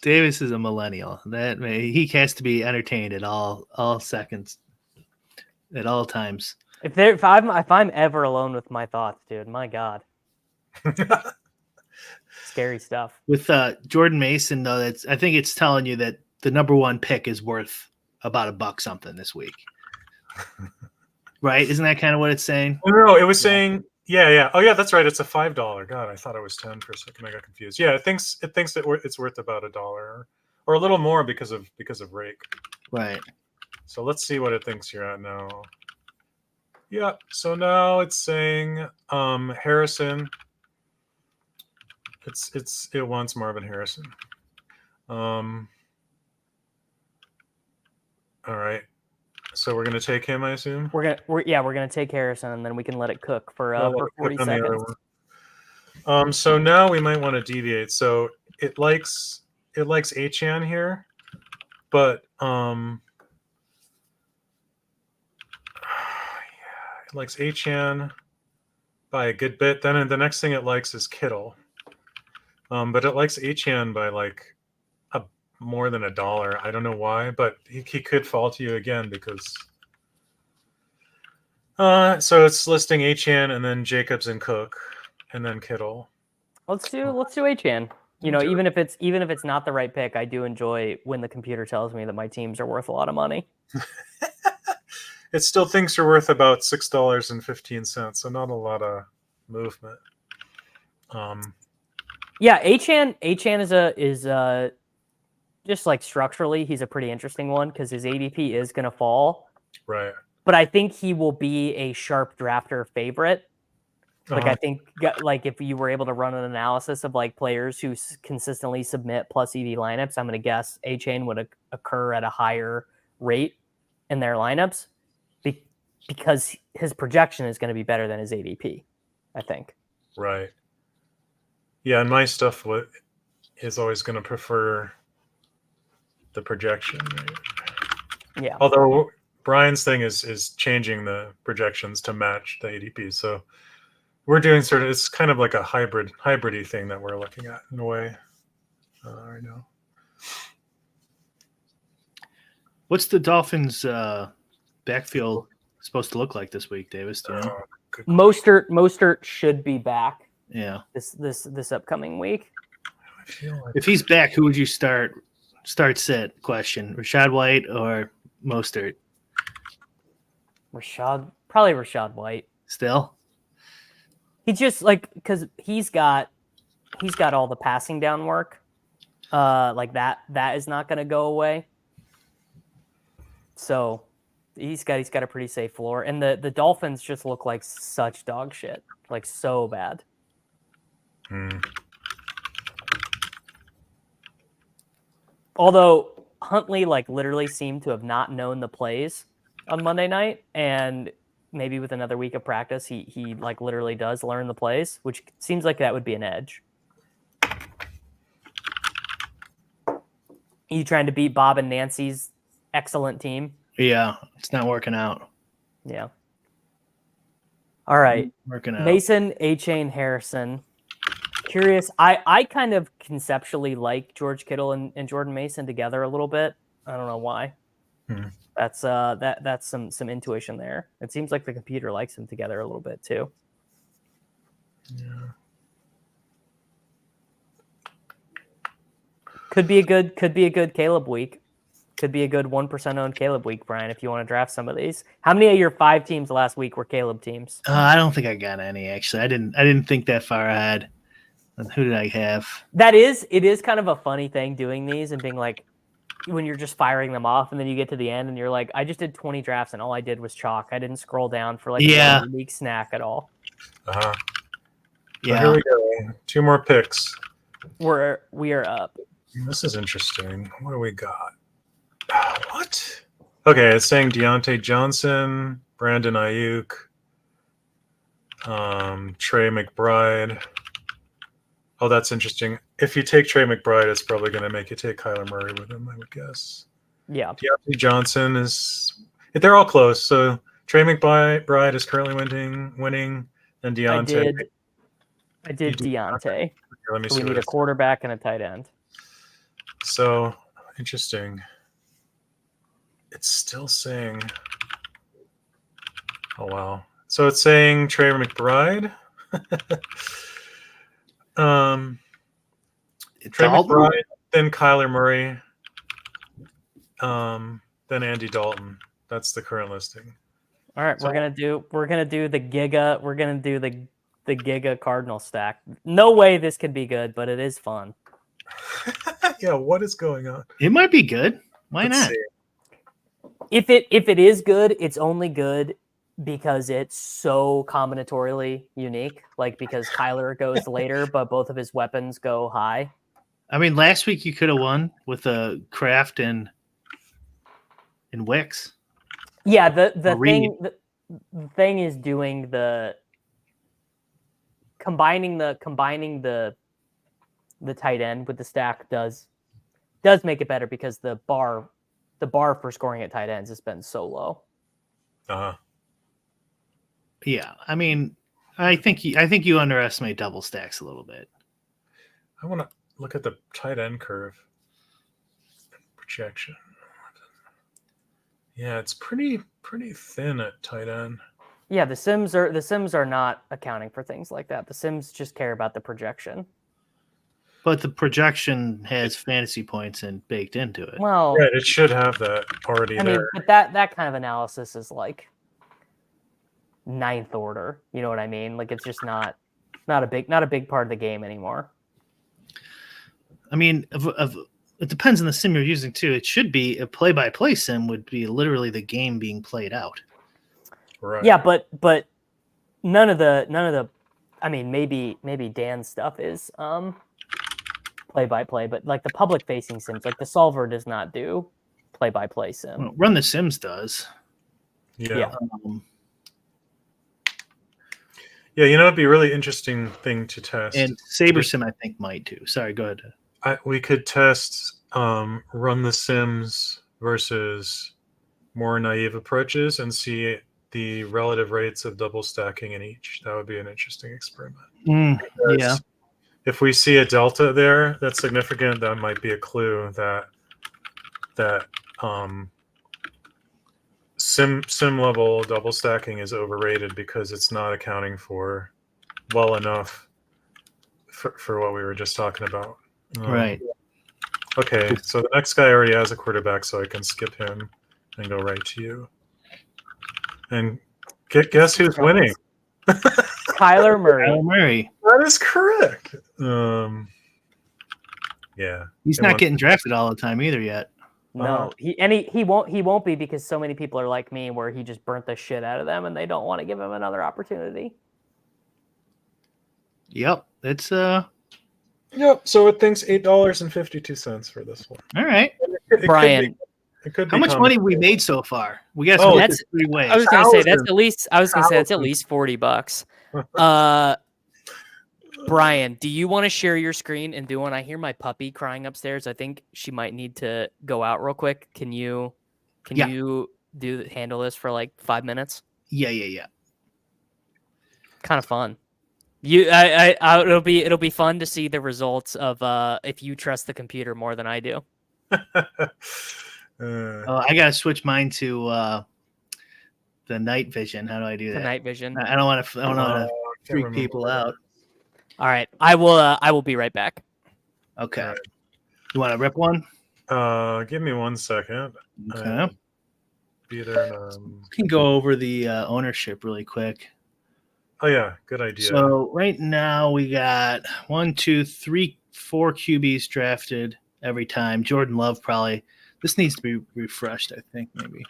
Davis is a millennial. He has to be entertained at all seconds. At all times. If I'm ever alone with my thoughts, dude, my God. Scary stuff. With Jordan Mason, though, I think it's telling you that the number 1 pick is worth about $1 something this week. Right? Isn't that kind of what it's saying? No, it was saying Yeah. Oh, yeah, that's right. It's a $5. God, I thought it was 10 for a second. I got confused. Yeah, it thinks that it's worth about $1 or a little more because of rake. Right. So let's see what it thinks you're at now. Yeah. So now it's saying Harrison. It wants Marvin Harrison. All right. So we're gonna take him, I assume. We're gonna take Harrison, and then we can let it cook for 40 seconds. So now we might want to deviate. So it likes Achan here, but yeah, it likes Achan by a good bit. Then the next thing it likes is Kittle, but it likes Achan by like more than $1. I don't know why, but he could fall to you again because. So it's listing Achan and then Jacobs and Cook, and then Kittle. Let's do Achan. Even if it's not the right pick, I do enjoy when the computer tells me that my teams are worth a lot of money. It still thinks you're worth about $6.15, so not a lot of movement. Yeah, Achan is just like structurally, he's a pretty interesting one because his ADP is going to fall. Right. But I think he will be a sharp drafter favorite. Like I think, like if you were able to run an analysis of like players who consistently submit plus EV lineups, I'm going to guess Achan would occur at a higher rate in their lineups because his projection is going to be better than his ADP, I think. Right. Yeah, and my stuff is always going to prefer the projection. Right? Yeah. Although Brian's thing is changing the projections to match the ADP, so we're doing it's kind of like a hybrid-y thing that we're looking at in a way right now. What's the Dolphins' backfield supposed to look like this week, Davis? Do you know? Mostert should be back. Yeah. This upcoming week. I feel like if he's back, who would you start sit? Question: Rashad White or Mostert? Probably Rashad White. Still. He just because he's got all the passing down work, like that is not going to go away. So he's got a pretty safe floor, and the Dolphins just look like such dog shit, like so bad. Although Huntley literally seemed to have not known the plays on Monday night, and maybe with another week of practice, he literally does learn the plays, which seems like that would be an edge. You trying to beat Bob and Nancy's excellent team? Yeah, it's not working out. Yeah. All right. Working out. Mason, Achane, Harrison. Curious. I kind of conceptually like George Kittle and Jordan Mason together a little bit. I don't know why. That's some intuition there. It seems like the computer likes them together a little bit too. Yeah. Could be a good Caleb week. Could be a good 1% owned Caleb week, Brian, if you want to draft some of these. How many of your 5 teams last week were Caleb teams? I don't think I got any, actually. I didn't think that far ahead. Who did I have? It is kind of a funny thing doing these and being like, when you're just firing them off and then you get to the end and you're like, I just did 20 drafts and all I did was chalk. I didn't scroll down for one unique snack at all. Yeah. Here we go. 2 more picks. We are up. This is interesting. What do we got? What? Okay, it's saying Deontay Johnson, Brandon Ayuk, Trey McBride. Oh, that's interesting. If you take Trey McBride, it's probably going to make you take Kyler Murray with him, I would guess. Yeah. Deontay Johnson they're all close. So Trey McBride is currently winning, and Deontay. I did Deontay. Let me so see. We need a quarterback and a tight end. So interesting. It's still saying. Oh wow! So it's saying Trey McBride. Trey McBride, then Kyler Murray, then Andy Dalton. That's the current listing. All right, we're gonna do the Giga. We're gonna do the the Giga Cardinal stack. No way this could be good, but it is fun. Yeah, what is going on? It might be good. Why Let's not? see. If it is good, it's only good because it's so combinatorially unique. Like because Kyler goes later, but both of his weapons go high. I mean, last week you could have won with a Kraft and Wicks. Yeah, the Reid. thing is doing the combining the tight end with the stack does make it better because the bar for scoring at tight ends has been so low. Uh-huh. Yeah, I mean, I think you underestimate double stacks a little bit. I want to look at the tight end curve projection. Yeah, it's pretty thin at tight end. Yeah, the Sims are not accounting for things like that. The Sims just care about the projection. But the projection has fantasy points and baked into it. Well, Right, it should have that already I there. mean, but that kind of analysis is like ninth order. You know what I mean? Like it's just not a big part of the game anymore. I mean, it depends on the sim you're using too. It should be a play-by-play sim would be literally the game being played out. Right. Yeah, but none of the I mean, maybe Dan's stuff is play-by-play, but like the public-facing sims, like the Solver does not do play-by-play sim. Well, Run the Sims does. Yeah. Um, Yeah, you know, it'd be a really interesting thing to test. and Saber Sim, I think, might too. Sorry, go ahead. We could test Run the Sims versus more naive approaches and see the relative rates of double stacking in each. That would be an interesting experiment. Yeah. Because if we see a delta there that's significant, that might be a clue that sim level double stacking is overrated because it's not accounting for well enough for what we were just talking about. Right. Okay, so the next guy already has a quarterback, so I can skip him and go right to you. And guess who's winning? Kyler Murray. Kyler Murray. That is correct. Yeah. He's not getting drafted all the time either yet. No, he won't be because so many people are like me where he just burnt the shit out of them and they don't want to give him another opportunity. Yep. It's Yep. So it thinks $8.52 for this one. all right. Brian, It could be How much money have we made so far? We got Oh, that's 3 ways. I was gonna say that's Thousands. at least $40. Brian, do you want to share your screen and do one? I hear my puppy crying upstairs. I think she might need to go out real quick. Can you handle this for like 5 minutes? Yeah. Kind of fun. It'll be fun to see the results of if you trust the computer more than I do. I gotta switch mine to the night vision. How do I do that? The night vision. I don't want to freak people out. All right, I will be right back. Okay. Right. You want to rip one? Give me 1 second. Okay. Be there. We can go over the ownership really quick. Oh yeah, good idea. So right now we got 1, 2, 3, 4 QBs drafted every time. Jordan Love probably. This needs to be refreshed, I think, maybe.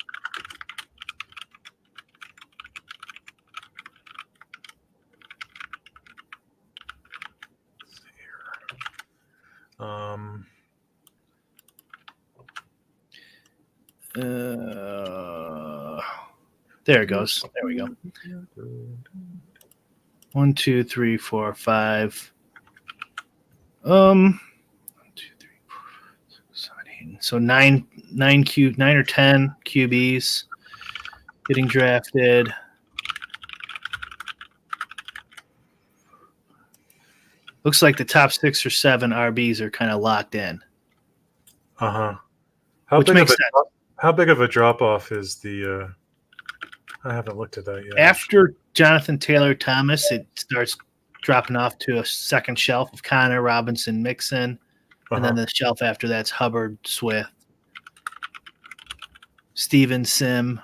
There it goes. There we go. 1, 2, 3, 4, 5. 1, 2, 3, 4, 5, 6, 7, 8. So 9 or 10 QBs getting drafted. Looks like the top 6 or 7 RBs are kind of locked in. How Which big makes of sense. how big of a drop off is the? I haven't looked at that yet. After Jonathan Taylor Thomas, it starts dropping off to a second shelf of Connor, Robinson, Mixon, and then the shelf after that's Hubbard, Swift, Stevenson.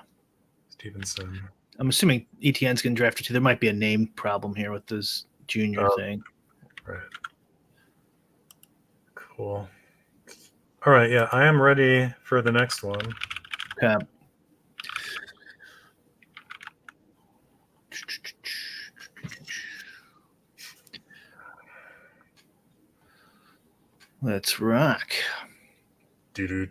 I'm assuming ETN's going to draft it too. There might be a name problem here with this junior thing. Right. Cool. All right. Yeah, I am ready for the next one. Okay. Let's rock. Do.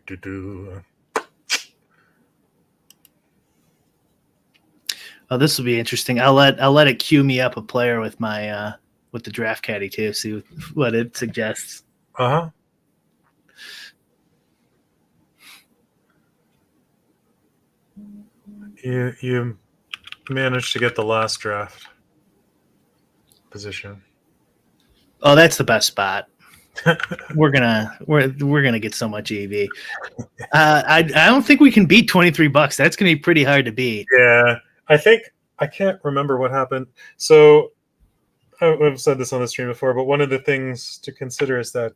Oh, this will be interesting. I'll let it queue me up a player with my with the draft caddy too. See what it suggests. Uh-huh. You managed to get the last draft position. Oh, that's the best spot. we're gonna get so much EV. I don't think we can beat $23. That's gonna be pretty hard to beat. Yeah, I can't remember what happened. So I've said this on the stream before, but one of the things to consider is that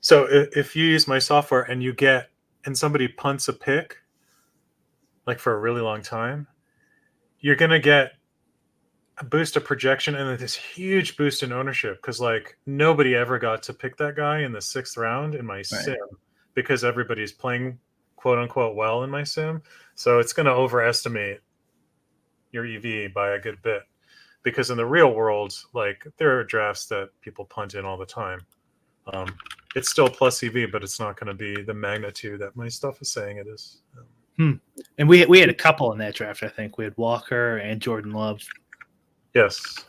so if you use my software and somebody punts a pick, like for a really long time, you're gonna get a boost of projection and then this huge boost in ownership because like nobody ever got to pick that guy in the 6th round in my sim because everybody's playing quote unquote well in my sim. So it's going to overestimate your EV by a good bit because in the real world, like there are drafts that people punt in all the time. It's still plus EV, but it's not going to be the magnitude that my stuff is saying it is. And we had a couple in that draft. I think we had Walker and Jordan Love. Yes.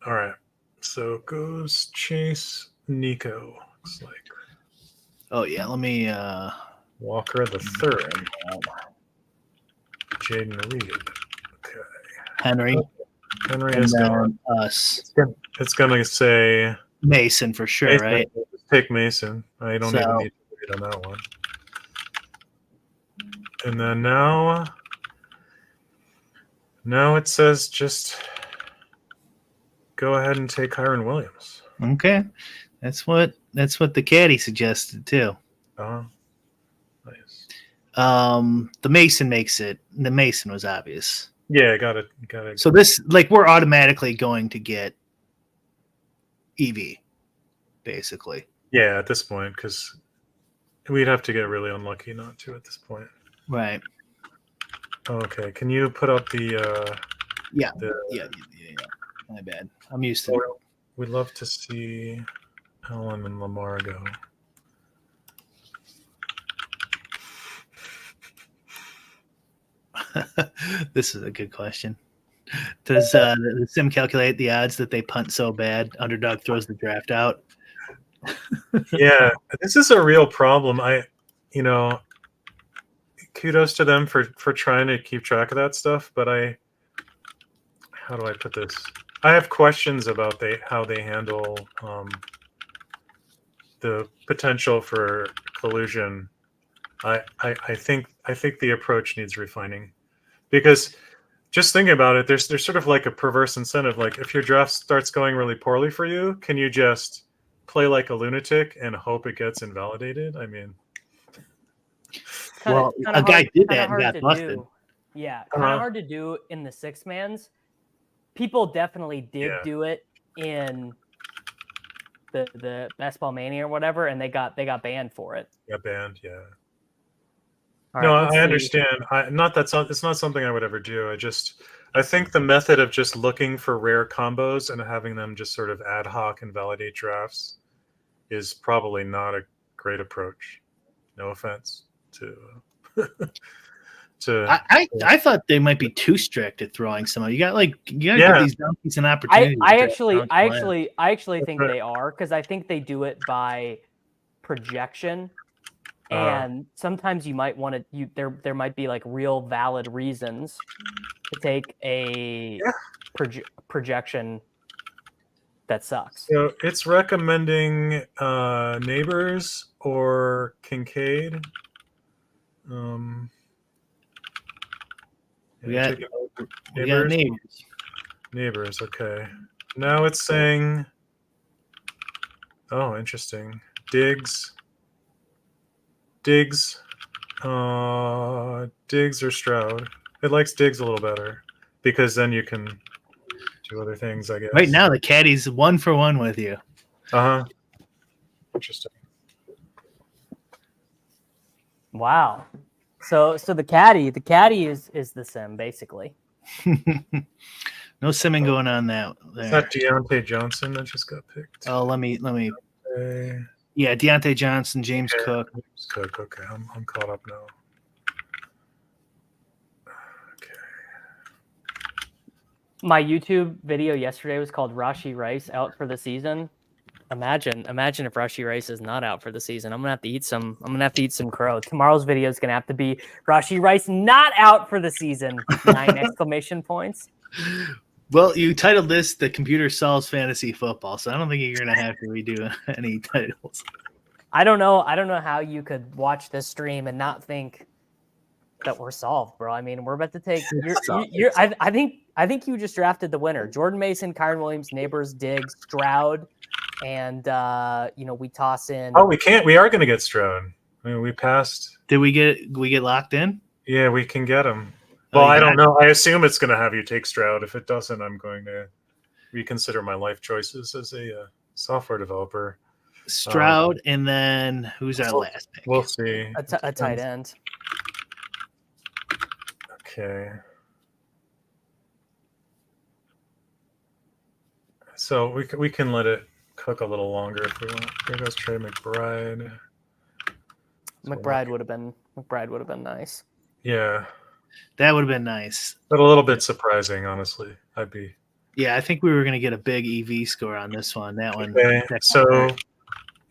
All right. So goes Chase Nico. Looks like. Oh yeah, let me Walker the third. Jaden Reed. Okay. Henry is going. Us. It's gonna say Mason for sure, Mason. right? Take Mason. I don't even need to read on that one. And then now it says just go ahead and take Kyron Williams. Okay. That's what the caddy suggested too. Nice. The Mason makes it. The Mason was obvious. Yeah, got it. So this, like, we're automatically going to get EV, basically. Yeah, at this point, because we'd have to get really unlucky not to at this point. Right. Okay. Can you put up the? Yeah. My bad. I'm used to it. We'd love to see Allen and Lamar go. This is a good question. Does the sim calculate the odds that they punt so bad UnderDog throws the draft out? Yeah, this is a real problem. Kudos to them for trying to keep track of that stuff, but how do I put this? I have questions about how they handle the potential for collusion. I think the approach needs refining because just thinking about it, there's sort of like a perverse incentive. Like if your draft starts going really poorly for you, can you just play like a lunatic and hope it gets invalidated? I mean, a guy did that and got busted. Yeah, kind of hard to do in the 6-mans. People definitely did do it in the Best Ball Mania or whatever, and they got banned for it. Got banned, yeah. All no, right, I understand. It's not something I would ever do. I think the method of just looking for rare combos and having them just sort of ad hoc invalidate drafts is probably not a great approach. No offense to. I thought they might be too strict at throwing some. You got to give these donkeys an opportunity. I actually think they are, because I think they do it by projection. And sometimes you might want to. There might be like real valid reasons to take a projection that sucks. So it's recommending Neighbors or Kincaid. We got Neighbors. Neighbors, okay. Now it's saying, oh, interesting. Diggs, Diggs or Stroud. It likes Diggs a little better because then you can do other things, I guess. Right now, the caddy's 1-for-1 with you. Uh-huh. Interesting. Wow. So the caddy is the sim basically. No simming going on that. Is that Deontay Johnson that just got picked? Oh, let me. Okay. Yeah, Deontay Johnson, James Cook. James Cook. Okay, I'm caught up now. Okay. My YouTube video yesterday was called Rashee Rice out for the season. Imagine if Rashee Rice is not out for the season. I'm gonna have to eat some crow. Tomorrow's video is gonna have to be Rashee Rice not out for the season. 9 exclamation points. Well, you titled this "The Computer Solves Fantasy Football," so I don't think you're gonna have to redo any titles. I don't know how you could watch this stream and not think that we're solved, bro. I mean, we're about to take. I think you just drafted the winner: Jordan Mason, Kyron Williams, Neighbors, Diggs, Stroud, and we toss in. Oh, we can't. We are going to get Stroud. I mean, we passed. Did we get locked in? Yeah, we can get him. Well, I don't know. I assume it's going to have you take Stroud. If it doesn't, I'm going to reconsider my life choices as a software developer. Stroud, and then who's our last pick? We'll see. A tight end. Okay. So we can let it cook a little longer if we want. Here goes Trey McBride. McBride would have been nice. Yeah. That would have been nice. But a little bit surprising, honestly. Yeah, I think we were going to get a big EV score on this one. That one. Okay. So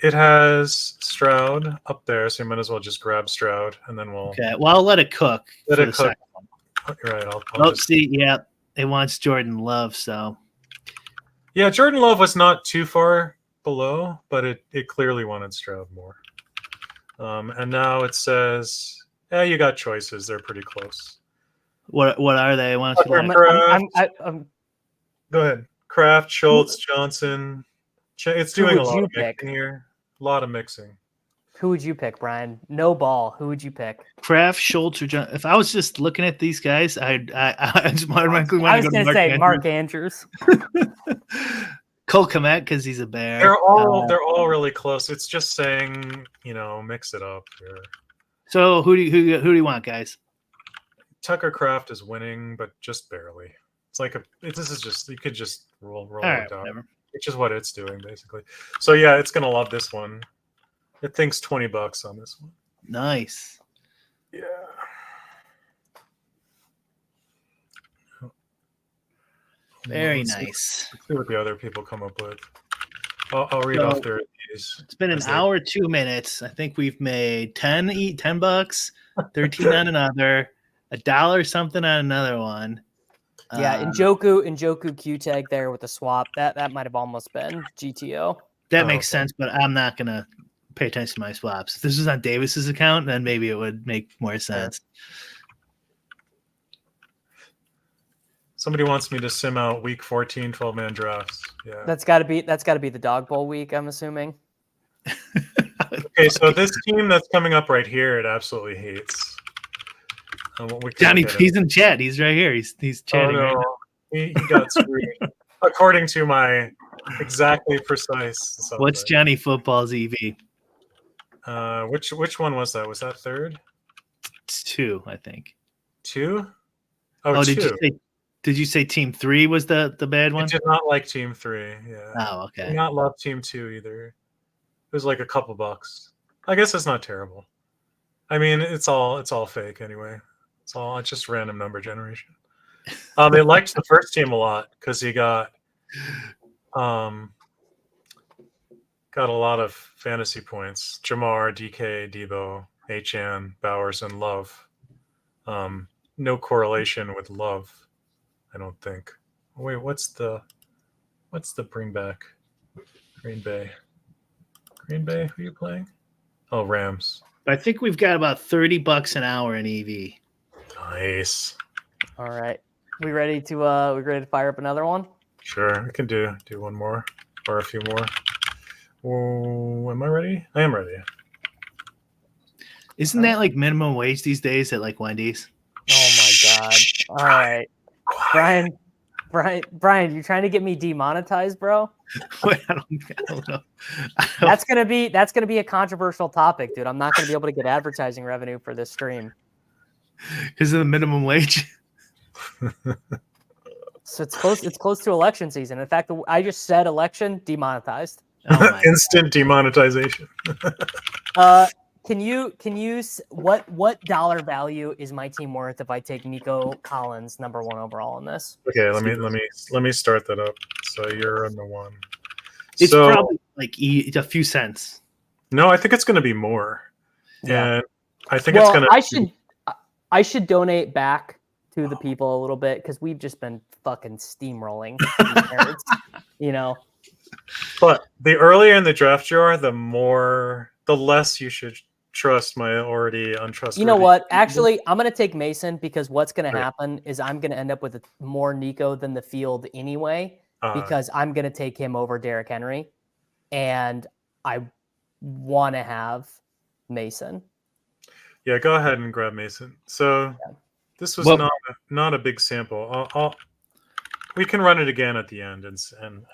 it has Stroud up there, so you might as well just grab Stroud, and then we'll. Okay. Well, I'll let it cook. Let it cook. Right. I'll just... see. Yeah, it wants Jordan Love. So. Yeah, Jordan Love was not too far below, but it clearly wanted Stroud more. And now it says, "Yeah, you got choices. They're pretty close." What are they? Why don't you Go ahead. Kraft, Schultz, Johnson. It's doing a lot of mixing here. A lot of mixing. Who would you pick, Brian? No ball. Who would you pick? Kraft, Schultz, or John? If I was just looking at these guys, I just automatically want to go to say Mark Andrews. Cole Kmet because he's a bear. They're all really close. It's just saying, mix it up here. So who do you want, guys? Tucker Kraft is winning, but just barely. It's like this is just you could just roll right, it down, whatever. Which is what it's doing basically. So yeah, it's gonna love this one. It thinks $20 on this one. Nice. Yeah. Very nice. Let's see what the other people come up with. I'll read off their these. It's been an hour, 2 minutes. I think we've made $10, 13 on another, $1 something on another one. Yeah, Njoku Q tag there with the swap. That might have almost been GTO. That makes sense, but I'm not gonna pay attention to my swaps. If this was on Davis's account, then maybe it would make more sense. Somebody wants me to sim out week 14 12-man drafts. Yeah. That's gotta be the dog bowl week, I'm assuming. Okay, so this team that's coming up right here, it absolutely hates. Johnny, he's in chat. He's right here. He's chatting. Oh, no. Right now. He got screwed. According to my exactly precise. What's Johnny Football's EV? Which one was that? Was that third? It's 2, I think. 2? Oh, 2. Did you say Team 3 was the bad one? I did not like Team 3. Yeah. Oh, okay. I did not love Team 2 either. It was like a couple bucks. I guess it's not terrible. I mean, it's all fake anyway. It's just random number generation. They liked the first team a lot because he got a lot of fantasy points. Jamar, DK, Debo, HN, Bowers, and Love. No correlation with Love, I don't think. Wait, what's the bring back? Green Bay. Green Bay, who are you playing? Oh, Rams. I think we've got about $30 an hour in EV. Nice. All right. We ready to fire up another one? Sure, we can do one more or a few more. Oh, am I ready? I am ready. Isn't that like minimum wage these days at like Wendy's? Oh my God. All right. Brian, you trying to get me demonetized, bro? Wait, I don't know. That's gonna be a controversial topic, dude. I'm not gonna be able to get advertising revenue for this stream. Because of the minimum wage. So it's close to election season. In fact, I just said election demonetized. Oh my Instant demonetization. What dollar value is my team worth if I take Nico Collins #1 overall in this? Okay, let me start that up. So you're on the one. It's probably like a few cents. No, I think it's going to be more. Yeah. And I think it's going to. I should donate back to the people a little bit because we've just been fucking steamrolling these nerds, you know. But the earlier in the draft you are, the less you should trust my already untrustworthy. You know what? Actually, I'm going to take Mason because what's going to happen is I'm going to end up with more Nico than the field anyway because I'm going to take him over Derrick Henry, and I want to have Mason. Yeah, go ahead and grab Mason. So this was not a big sample. We can run it again at the end and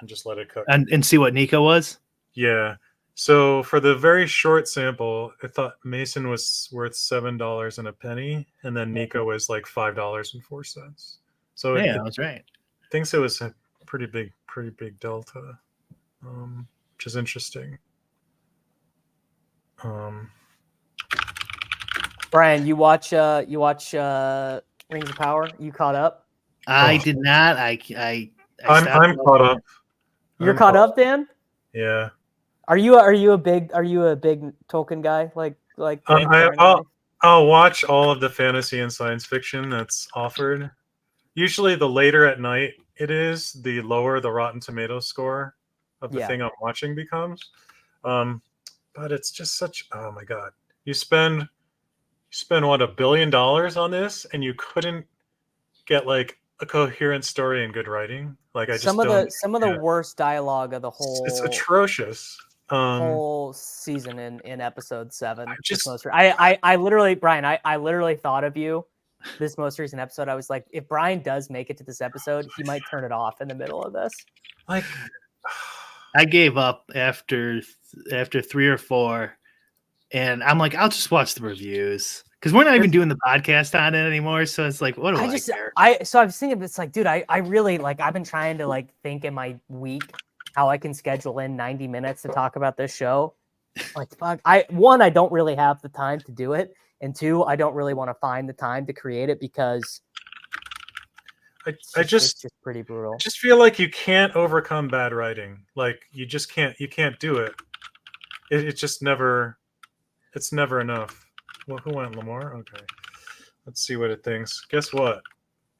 just let it cook. And see what Nico was? Yeah. So for the very short sample, I thought Mason was worth $7 and a penny, and then Nico was like $5.04. So yeah, that's right. Thinks it was a pretty big delta, which is interesting. Brian, you watch Rings of Power? You caught up? I did not. I'm caught up. You're caught up, Dan? Yeah. Are you a big Tolkien guy? Like I'll watch all of the fantasy and science fiction that's offered. Usually the later at night it is, the lower the Rotten Tomatoes score of the thing I'm watching becomes. But it's just such, oh my God. You spend what, $1 billion on this, and you couldn't get like a coherent story and good writing. Like some of the worst dialogue of the whole. It's atrocious. Whole season in episode 7. I literally, Brian, I literally thought of you this most recent episode. I was like, if Brian does make it to this episode, he might turn it off in the middle of this. Like, I gave up after 3 or 4. And I'm like, I'll just watch the reviews because we're not even doing the podcast on it anymore. So it's like, what do I care? So I was thinking, it's like, dude, I really like, I've been trying to like think in my week how I can schedule in 90 minutes to talk about this show. Like, fuck, I don't really have the time to do it. And 2, I don't really want to find the time to create it because it's just pretty brutal. I just feel like you can't overcome bad writing. Like you can't do it. It's just never. It's never enough. Well, who went Lamar? Okay. Let's see what it thinks. Guess what?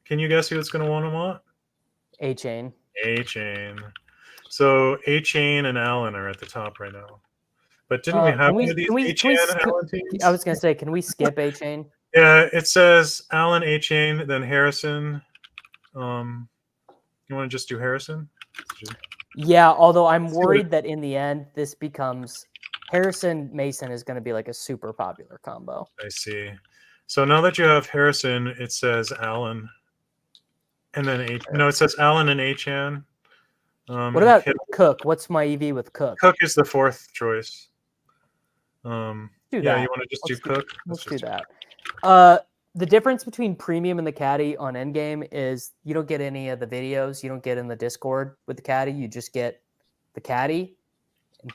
Can you guess who it's going to want? A-Chain. A-Chain. So A-Chain and Allen are at the top right now. But didn't we have one of these A-Chain and Allen teams? I was going to say, can we skip A-Chain? Yeah, it says Allen, A-Chain, then Harrison. You want to just do Harrison? Yeah, although I'm worried that in the end, this becomes... Harrison Mason is going to be like a super popular combo. I see. So now that you have Harrison, it says Allen, and then it says Allen and A-Chan. What about Cook? What's my EV with Cook? Cook is the 4th choice. Do that. You want to just do Cook? Let's do that. The difference between Premium and the Caddy on Endgame is you don't get any of the videos. You don't get in the Discord with the Caddy. You just get the Caddy.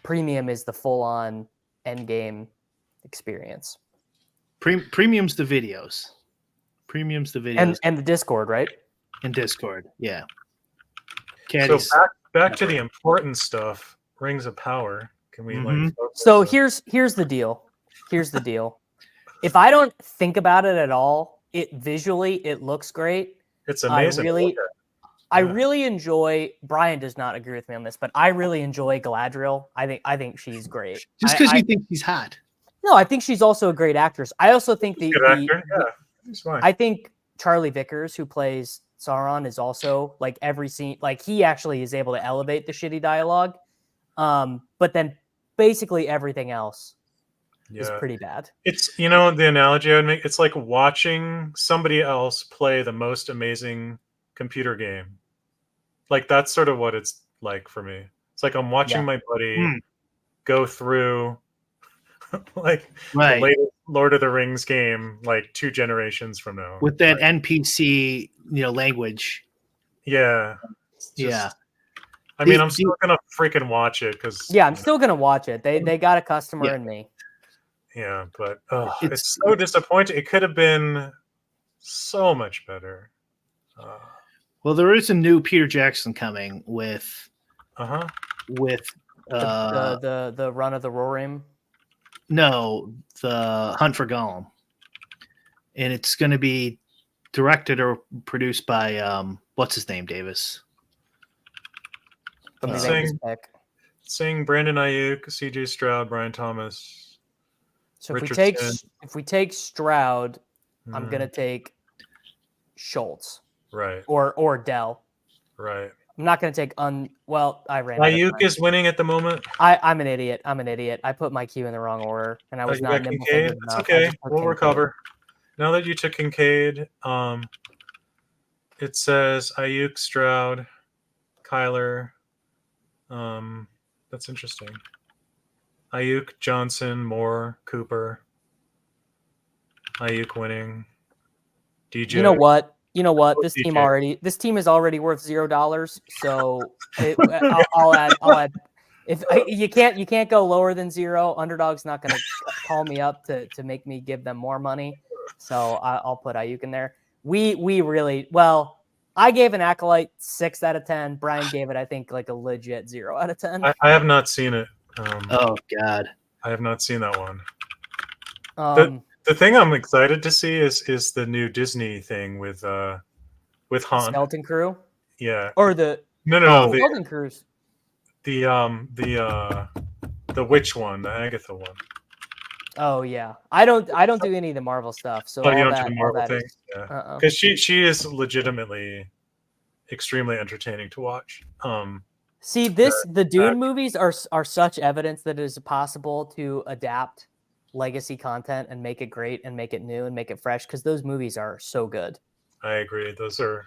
Premium is the full-on Endgame experience. Premium's the videos. Premium's the videos. And the Discord, right? And Discord, yeah. Caddies. So back to the important stuff. Rings of Power. Can we So here's the deal. Here's the deal. If I don't think about it at all, visually it looks great. It's amazing. I really enjoy. Brian does not agree with me on this, but I really enjoy Galadriel. I think she's great. Just because you think she's hot? No, I think she's also a great actress. I also think I think Charlie Vickers, who plays Sauron, is also like every scene. Like he actually is able to elevate the shitty dialogue. But then basically everything else is pretty bad. It's, the analogy I would make, it's like watching somebody else play the most amazing computer game. Like, that's sort of what it's like for me. It's like I'm watching my buddy go through like the latest Lord of the Rings game, like 2 generations from now. With that NPC, language. Yeah. Yeah. I mean, I'm still gonna freaking watch it because I'm still gonna watch it. They got a customer in me. Yeah, but it's so disappointing. It could have been so much better. Well, there is a new Peter Jackson coming with the Run of the Rohirrim. No, the Hunt for Gollum, and it's going to be directed or produced by what's his name, Davis. Saying Brandon Ayuk, CJ Stroud, Brian Thomas. So if we take Stroud, I'm gonna take Schultz. Right. Or Dell. Right. I'm not gonna take I ran. Ayuk is winning at the moment. I'm an idiot. I put my queue in the wrong order, and I was not nimble. It's okay. We'll recover. Now that you took Kincaid, it says Ayuk, Stroud, Kyler. That's interesting. Ayuk, Johnson, Moore, Cooper. Ayuk winning. DJ. You know what? This team is already worth $0. So I'll add. If you can't go lower than 0. Underdog's not going to call me up to make me give them more money. So I'll put Ayuk in there. We really I gave an Acolyte 6 out of 10. Brian gave it, I think, like a legit 0 out of 10. I have not seen it. Oh God, I have not seen that one. The thing I'm excited to see is the new Disney thing with Han. Skeleton Crew. Yeah. Or the Skeleton Crews. The witch one, the Agatha one. Oh yeah, I don't do any of the Marvel stuff. So you don't do the Marvel thing, because she is legitimately extremely entertaining to watch. See, the Dune movies are such evidence that it is possible to adapt legacy content and make it great and make it new and make it fresh, because those movies are so good. I agree. Those are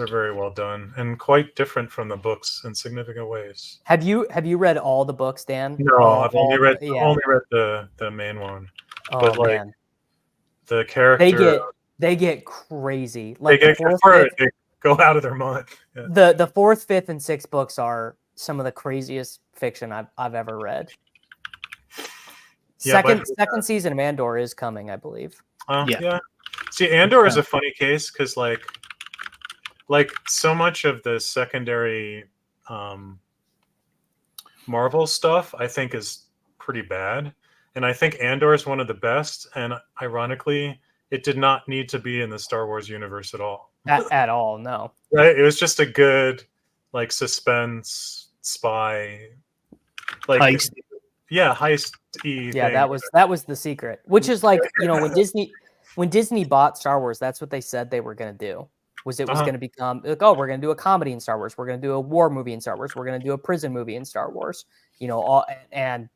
very well done and quite different from the books in significant ways. Have you read all the books, Dan? No, I've only read the main one. Oh, but man. The character they get crazy. Like they go out of their mind. Yeah. The 4th, 5th, and 6th books are some of the craziest fiction I've ever read. Second season of Andor is coming, I believe. Yeah. See, Andor is a funny case because like so much of the secondary Marvel stuff I think is pretty bad, and I think Andor is one of the best. And ironically, it did not need to be in the Star Wars universe at all. At all, no. Right? It was just a good like suspense spy, like heist. Yeah, heist-y Yeah, thing. that was the secret. Which is like, when Disney bought Star Wars, that's what they said they were going to do. Was going to become like, oh, we're going to do a comedy in Star Wars, we're going to do a war movie in Star Wars, we're going to do a prison movie in Star Wars. And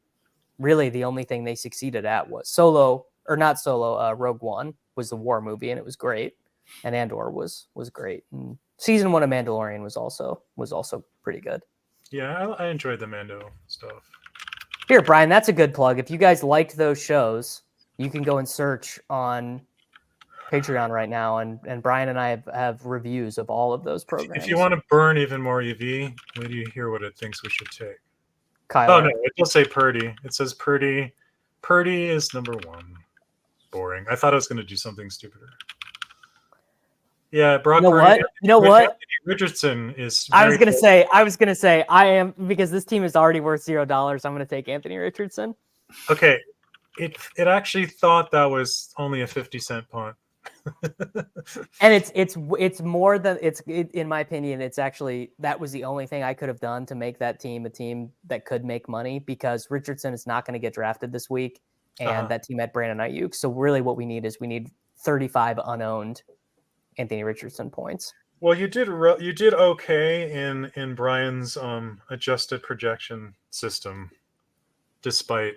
really the only thing they succeeded at was Rogue One was the war movie, and it was great. And Andor was great. And season 1 of Mandalorian was also pretty good. Yeah, I enjoyed the Mando stuff. Here, Brian, that's a good plug. If you guys liked those shows, you can go and search on Patreon right now, and Brian and I have reviews of all of those programs. If you want to burn even more EV, wait till you hear what it thinks we should take. Kyler. Oh no, it will say Purdy. It says Purdy. Purdy is number 1. Boring. I thought I was going to do something stupider. Yeah, Brock. You know what? Anthony Richardson is. I was gonna say I am, because this team is already worth $0. I'm gonna take Anthony Richardson. Okay, it actually thought that was only a 50-cent punt. And it's more than in my opinion. It's actually, that was the only thing I could have done to make that team a team that could make money, because Richardson is not going to get drafted this week, and that team had Brandon Ayuk. So really, what we need 35 unowned Anthony Richardson points. Well, you did okay in Brian's adjusted projection system. despite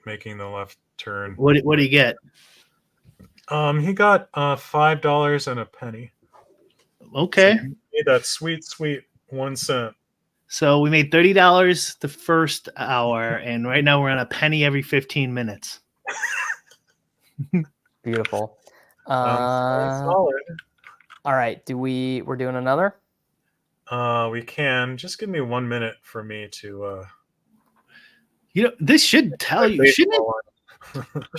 making the left turn. What do you get? He got $5 and a penny. Okay. So he made that sweet 1 cent. So we made $30 the first hour, and right now we're on a penny every 15 minutes. Beautiful. Solid. All right. We're doing another? We can. Just give me 1 minute for me to This should tell you.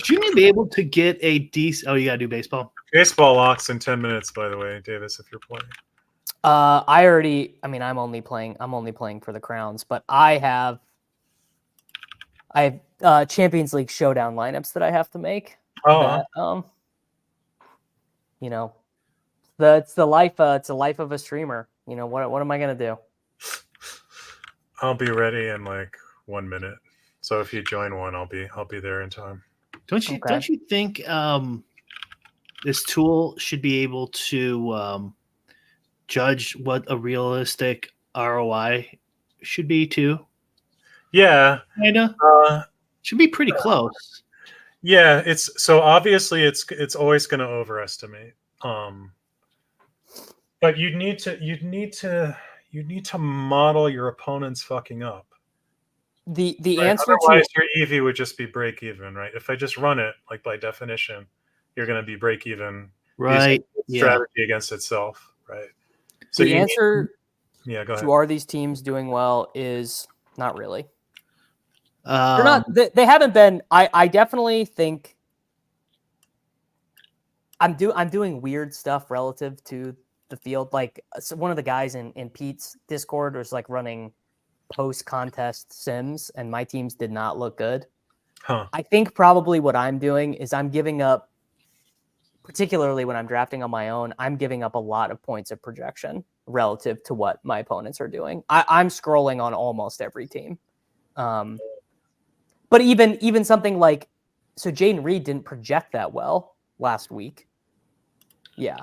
Shouldn't you be able to get a decent? Oh, you gotta do baseball. Baseball locks in 10 minutes, by the way, Davis, if you're playing. I'm only playing for the crowns, but I have Champions League showdown lineups that I have to make. Oh, It's the life of a streamer. What am I gonna do? I'll be ready in like 1 minute. So if you join one, I'll be there in time. Don't you think this tool should be able to judge what a realistic ROI should be too? Yeah, Kinda. Should be pretty close. Yeah, obviously it's always going to overestimate. But you'd need to model your opponent's fucking up. The right? answer Otherwise, to your EV would just be break even, right? If I just run it, like by definition, you're going to be break even. Right. Strategy against itself, right? So the answer go ahead. to are these teams doing well is not really. They're not. They haven't been. I definitely think I'm doing weird stuff relative to the field. Like one of the guys in Pete's Discord was like running post contest sims, and my teams did not look good. Huh. I think probably what I'm doing is I'm giving up, particularly when I'm drafting on my own, I'm giving up a lot of points of projection relative to what my opponents are doing. I'm scrolling on almost every team. But even something like, so Jaden Reed didn't project that well last week. Yeah.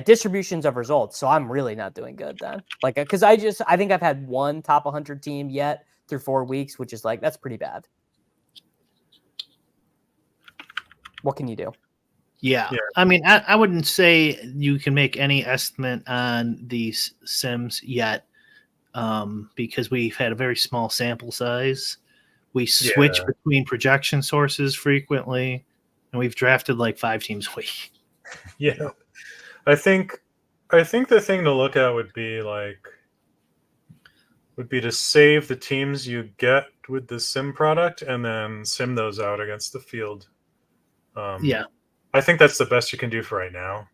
Distributions of results. So I'm really not doing good then. Like, because I think I've had one top 100 team yet through 4 weeks, which is like, that's pretty bad. What can you do? Yeah. I mean, I wouldn't say you can make any estimate on these sims yet because we've had a very small sample size. We switch between projection sources frequently, and we've drafted like 5 teams a week. Yeah. I think the thing to look at would be to save the teams you get with the sim product and then sim those out against the field. I think that's the best you can do for right now.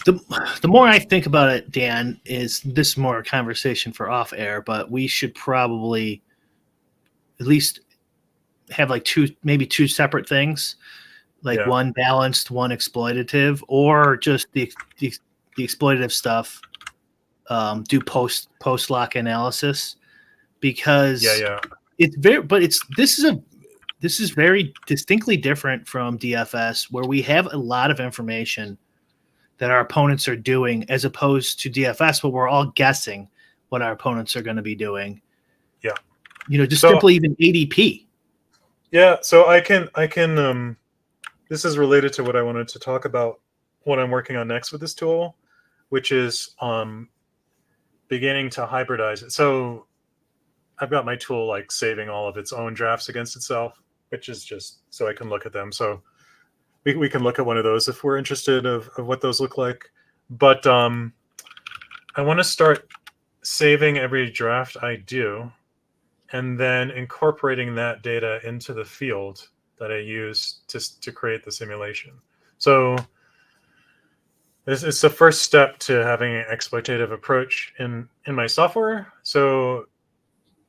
The more I think about it, Dan, is this more a conversation for off air, but we should probably at least have like two separate things, like one balanced, one exploitative, or just the exploitative stuff. Do post lock analysis because it's very, but this is very distinctly different from DFS, where we have a lot of information that our opponents are doing, as opposed to DFS, where we're all guessing what our opponents are going to be doing. Yeah. Simply even ADP. Yeah. So I can, this is related to what I wanted to talk about, what I'm working on next with this tool, which is beginning to hybridize it. So I've got my tool like saving all of its own drafts against itself, which is just so I can look at them. So we can look at one of those if we're interested of what those look like. But I want to start saving every draft I do and then incorporating that data into the field that I use to create the simulation. So this is the first step to having an exploitative approach in my software. So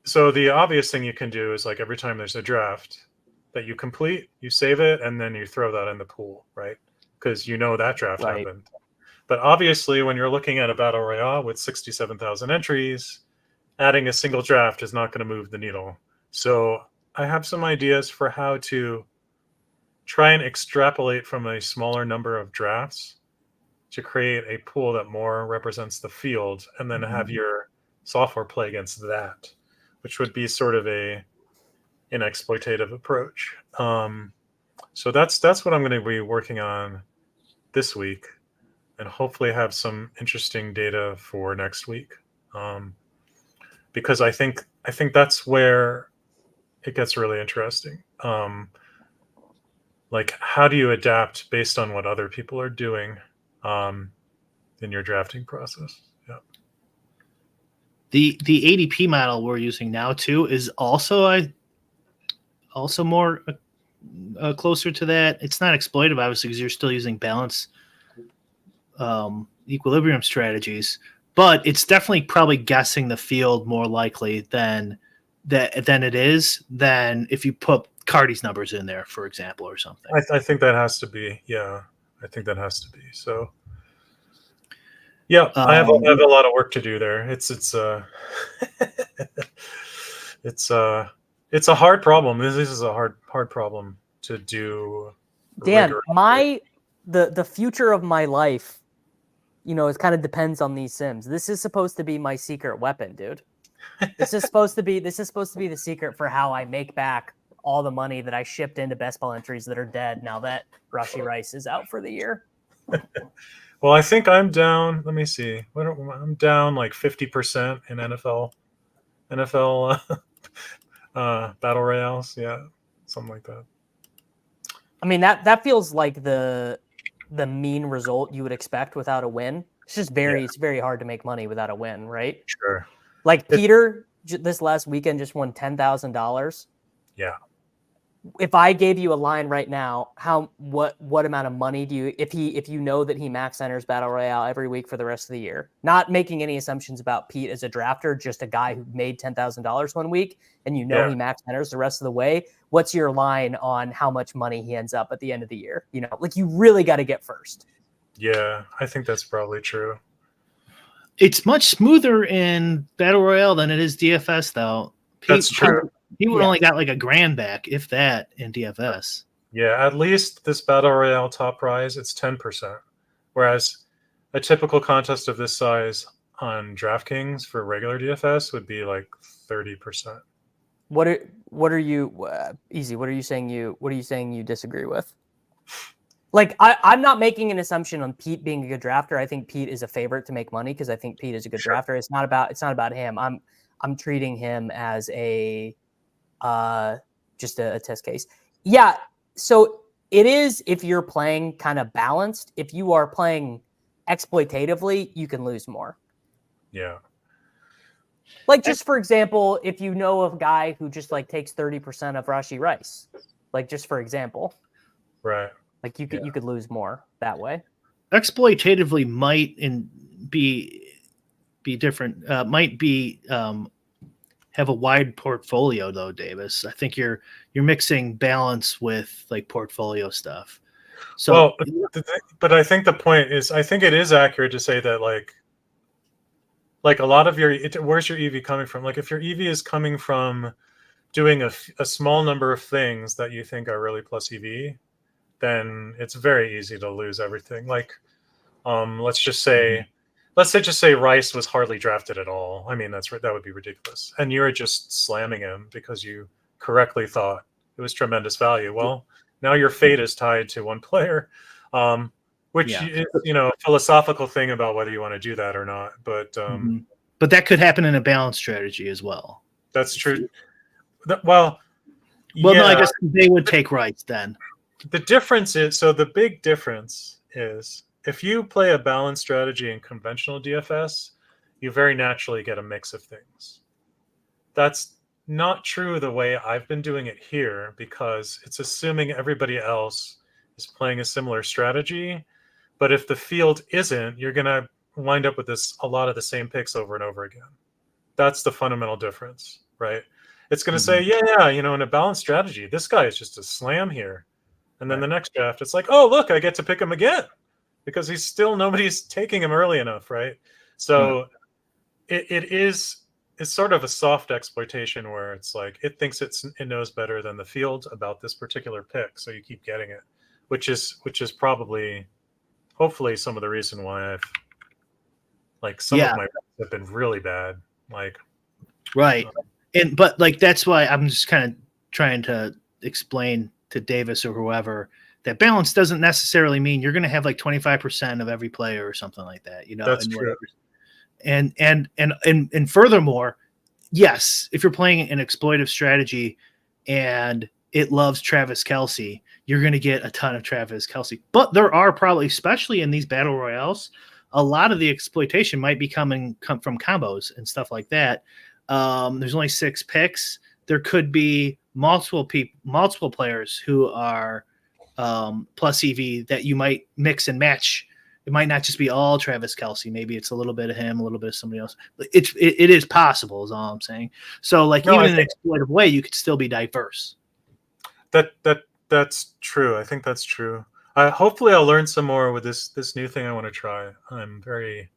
the obvious thing you can do is like every time there's a draft that you complete, you save it, and then you throw that in the pool, right? Because that draft happened. But obviously, when you're looking at a battle royale with 67,000 entries, adding a single draft is not going to move the needle. So I have some ideas for how to try and extrapolate from a smaller number of drafts to create a pool that more represents the field, and then have your software play against that, which would be sort of an exploitative approach. So that's what I'm going to be working on this week, and hopefully have some interesting data for next week. Because I think that's where it gets really interesting. Like, how do you adapt based on what other people are doing in your drafting process? Yeah. The ADP model we're using now too is also more closer to that. It's not exploitive, obviously, because you're still using balance equilibrium strategies, but it's definitely probably guessing the field more likely than it is than if you put Cardi's numbers in there, for example, or something. I think that has to be. Yeah, I think that has to be. So, yeah, I have a lot of work to do there. It's it's a hard problem. This is a hard problem to do. Dan, the future of my life, it kind of depends on these sims. This is supposed to be my secret weapon, dude. This is supposed to be the secret for how I make back all the money that I shipped into best ball entries that are dead now that Rashee Rice is out for the year. Well, I think I'm down. Let me see. I'm down like 50% in NFL battle royales. Yeah, something like that. I mean, that feels like the mean result you would expect without a win. It's just it's very hard to make money without a win, right? Sure. Like Peter this last weekend just won $10,000. Yeah. If I gave you a line right now, what amount of money do you, if you know that he max enters Battle Royale every week for the rest of the year, not making any assumptions about Pete as a drafter, just a guy who made $10,000 one week, and he max enters the rest of the way, what's your line on how much money he ends up at the end of the year? Like, you really got to get first. Yeah, I think that's probably true. It's much smoother in Battle Royale than it is DFS, though. That's true. He only got like $1,000 back, if that, in DFS. Yeah, at least this Battle Royale top prize, it's 10%. Whereas a typical contest of this size on DraftKings for regular DFS would be like 30%. What are you easy? What are you saying you disagree with? Like, I'm not making an assumption on Pete being a good drafter. I think Pete is a favorite to make money because I think Pete is a good drafter. It's not about him. I'm treating him as just a test case. Yeah. So it is, if you're playing kind of balanced. If you are playing exploitatively, you can lose more. Yeah. Like, just for example, if you know of a guy who just like takes 30% of Rashee Rice, like, just for example, right? Like, you could lose more that way. Exploitatively might be different. Might be have a wide portfolio though, Davis. I think you're mixing balance with like portfolio stuff. So, but I think the point is, I think it is accurate to say that like a lot of where's your EV coming from? Like, if your EV is coming from doing a small number of things that you think are really plus EV, then it's very easy to lose everything. Like, let's just say Rice was hardly drafted at all. I mean, that would be ridiculous. And you're just slamming him because you correctly thought it was tremendous value. Well, now your fate is tied to one player, which is, a philosophical thing about whether you want to do that or not. But that could happen in a balance strategy as well. That's true. No, I guess they would take Rice then. The difference is, the big difference is, if you play a balanced strategy in conventional DFS, you very naturally get a mix of things. That's not true the way I've been doing it here, because it's assuming everybody else is playing a similar strategy. But if the field isn't, you're going to wind up with a lot of the same picks over and over again. That's the fundamental difference, right? It's going to say, in a balanced strategy, this guy is just a slam here. And then the next draft, it's like, oh, look, I get to pick him again, because nobody's taking him early enough, right? So it's sort of a soft exploitation where it's like it thinks it knows better than the field about this particular pick, so you keep getting it, which is probably, hopefully, some of the reason why I've, like, some of my picks have been really bad Like, Right. But like that's why I'm just kind of trying to explain to Davis or whoever that balance doesn't necessarily mean you're going to have like 25% of every player or something like that, that's and true. And furthermore, yes, if you're playing an exploitive strategy and it loves Travis Kelce, you're going to get a ton of Travis Kelce. But there are probably, especially in these battle royales, a lot of the exploitation might be come from combos and stuff like that. There's only 6 picks. There could be multiple players who are plus EV that you might mix and match. It might not just be all Travis Kelce. Maybe it's a little bit of him, a little bit of somebody else. It is possible, is all I'm saying. So, like, even in an exploitive way, you could still be diverse. That's true. I think that's true. Hopefully, I'll learn some more with this new thing I want to try. I'm very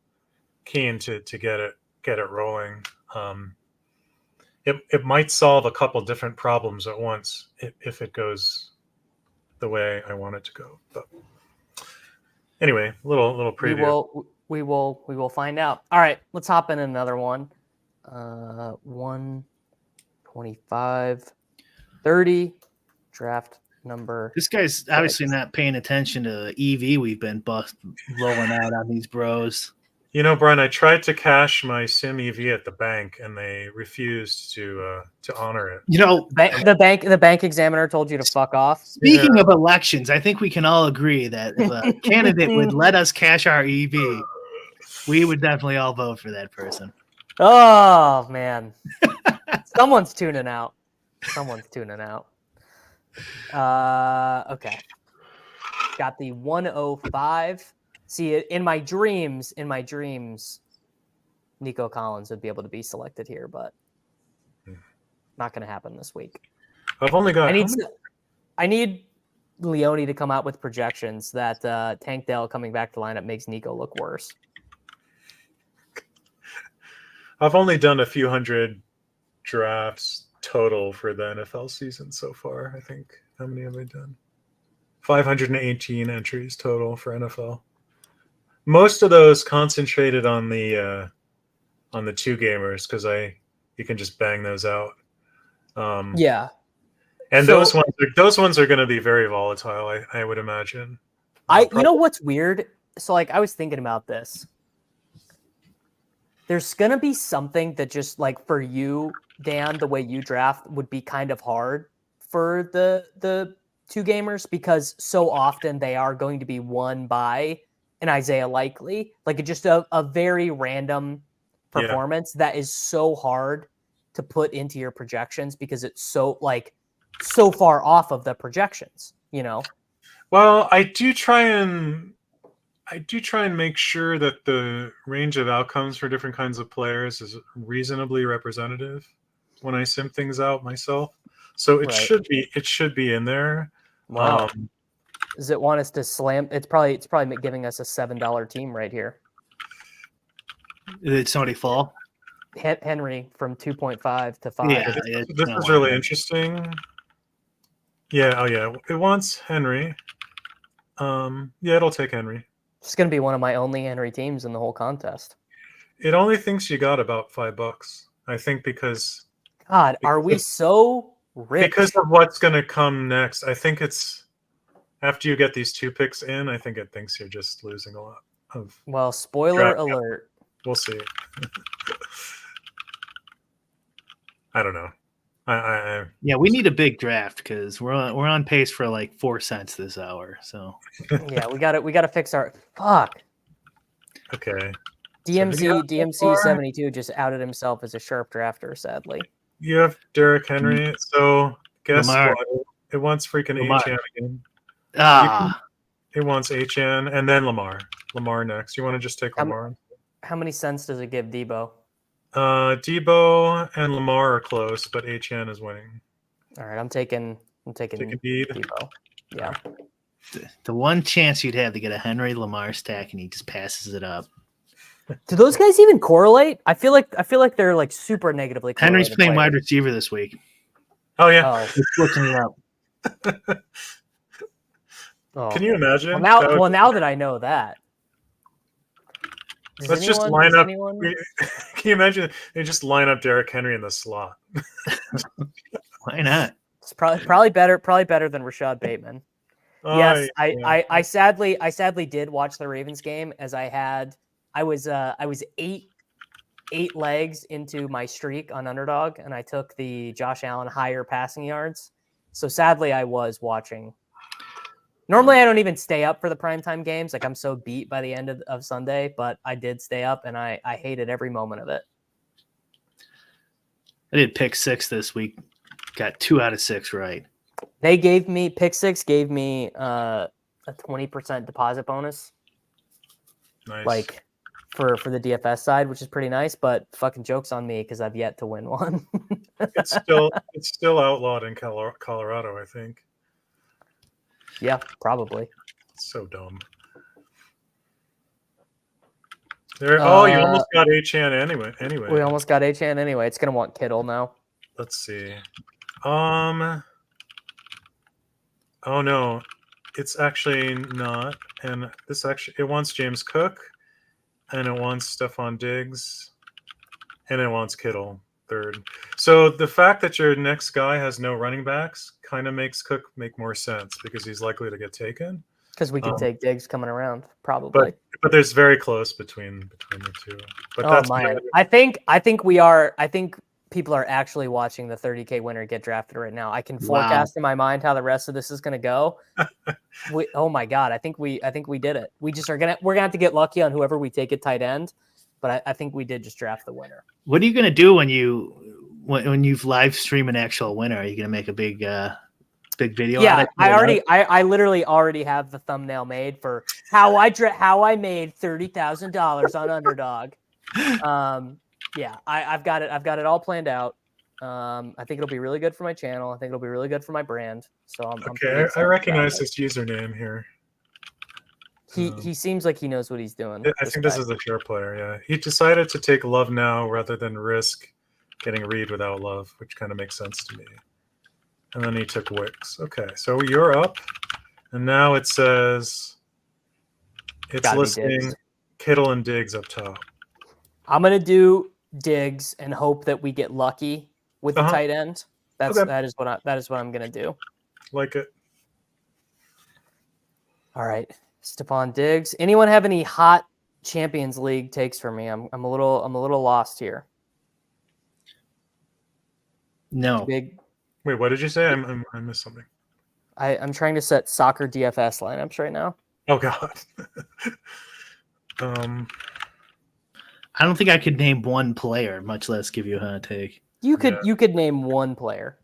keen to get it rolling. It might solve a couple different problems at once if it goes the way I want it to go. But anyway, little preview. We will find out. All right, let's hop in another one. 125, 30 draft number. This guy's obviously not paying attention to the EV we've been rolling out on these bros. Brian, I tried to cash my sim EV at the bank, and they refused to honor it. The bank examiner told you to fuck off. Speaking of elections, I think we can all agree that if a candidate would let us cash our EV, we would definitely all vote for that person. Oh man, someone's tuning out. Okay, got the 105. See, in my dreams, Nico Collins would be able to be selected here, but not going to happen this week. I've only got. I need Leone to come out with projections that Tank Dell coming back to lineup makes Nico look worse. I've only done a few hundred drafts total for the NFL season so far. I think. How many have I done? 518 entries total for NFL. Most of those concentrated on the 2 gamers because you can just bang those out. Yeah, and those ones are going to be very volatile. I would imagine. You know what's weird? So like I was thinking about this. There's going to be something that just like for you, Dan, the way you draft would be kind of hard for the 2 gamers because so often they are going to be won by an Isaiah Likely, like just a very random performance that is so hard to put into your projections because it's so far off of the projections, Well, I do try and make sure that the range of outcomes for different kinds of players is reasonably representative when I sim things out myself. So it should be in there. Wow. Does it want us to slam? It's probably giving us a $7 team right here. Did somebody fall? Henry from 2.5 to 5. Yeah, this is really interesting. Yeah. Oh yeah. It wants Henry. Yeah, it'll take Henry. It's going to be one of my only Henry teams in the whole contest. It only thinks you got about $5. I think because. God, are we so rich? Because of what's going to come next. I think it's after you get these 2 picks in. I think it thinks you're just losing a lot of. Well, spoiler alert. We'll see. I don't know. Yeah, we need a big draft because we're on pace for like 4 cents this hour. So yeah, we got to fix our fuck. Okay. DMC 72 just outed himself as a sharp drafter. Sadly, you have Derrick Henry. So guess Lamar. what? It wants freaking Lamar. HN again. It wants HN and then Lamar. Lamar next. You want to just take Lamar? How many cents does it give Debo? Debo and Lamar are close, but HN is winning. All right, I'm taking Debo. Yeah. The one chance you'd have to get a Henry Lamar stack, and he just passes it up. Do those guys even correlate? I feel like they're like super negatively correlated. Henry's playing wide receiver this week. Oh yeah. He's switching it up. Can you imagine? Well, now that I know that. Let's just line up. Can you imagine? They just line up Derrick Henry in the slot. Why not? It's probably better than Rashad Bateman. Yes, yeah. I sadly did watch the Ravens game as I was 8 legs into my streak on Underdog, and I took the Josh Allen higher passing yards. So sadly, I was watching. Normally, I don't even stay up for the primetime games. Like, I'm so beat by the end of Sunday, but I did stay up, and I hated every moment of it. I did pick 6 this week. Got 2 out of 6 right. They gave me pick 6 gave me a 20% deposit bonus. Nice. Like for the DFS side, which is pretty nice, but fucking joke's on me because I've yet to win one. it's still outlawed in Colorado, I think. Yeah, probably. It's so dumb. You almost got H-Chan anyway. We almost got H-Chan anyway. It's gonna want Kittle now. Let's see. Oh no, it's actually not. And this actually, it wants James Cook, and it wants Stephon Diggs, and it wants Kittle third. So the fact that your next guy has no running backs kind of makes Cook make more sense because he's likely to get taken. Because we can take Diggs coming around, probably. But there's very close between the two. But that's man, I think people are actually watching the 30K winner get drafted right now. I can forecast in my mind how the rest of this is going to go. Oh my God. I think we did it. We're going to have to get lucky on whoever we take at tight end, but I think we did just draft the winner. What are you going to do when you've live stream an actual winner? Are you going to make a big video? Yeah, I literally already have the thumbnail made for how I made $30,000 on Underdog. Yeah, I've got it all planned out. I think it'll be really good for my channel. I think it'll be really good for my brand. So I'm I recognize this username here. He seems like he knows what he's doing. I think this is a fair player. Yeah, he decided to take Love now rather than risk getting Reid without Love, which kind of makes sense to me. And then he took Wicks. Okay, so you're up, and now it says it's listing Kittle and Diggs up top. I'm gonna do Diggs and hope that we get lucky with the tight end. That is what I'm gonna do. Like it. All right, Stephon Diggs. Anyone have any hot Champions League takes for me? I'm a little lost here. No. Wait, what did you say? I missed something. I'm trying to set soccer DFS lineups right now. Oh God. I don't think I could name one player, much less give you a hot take. You could name one player.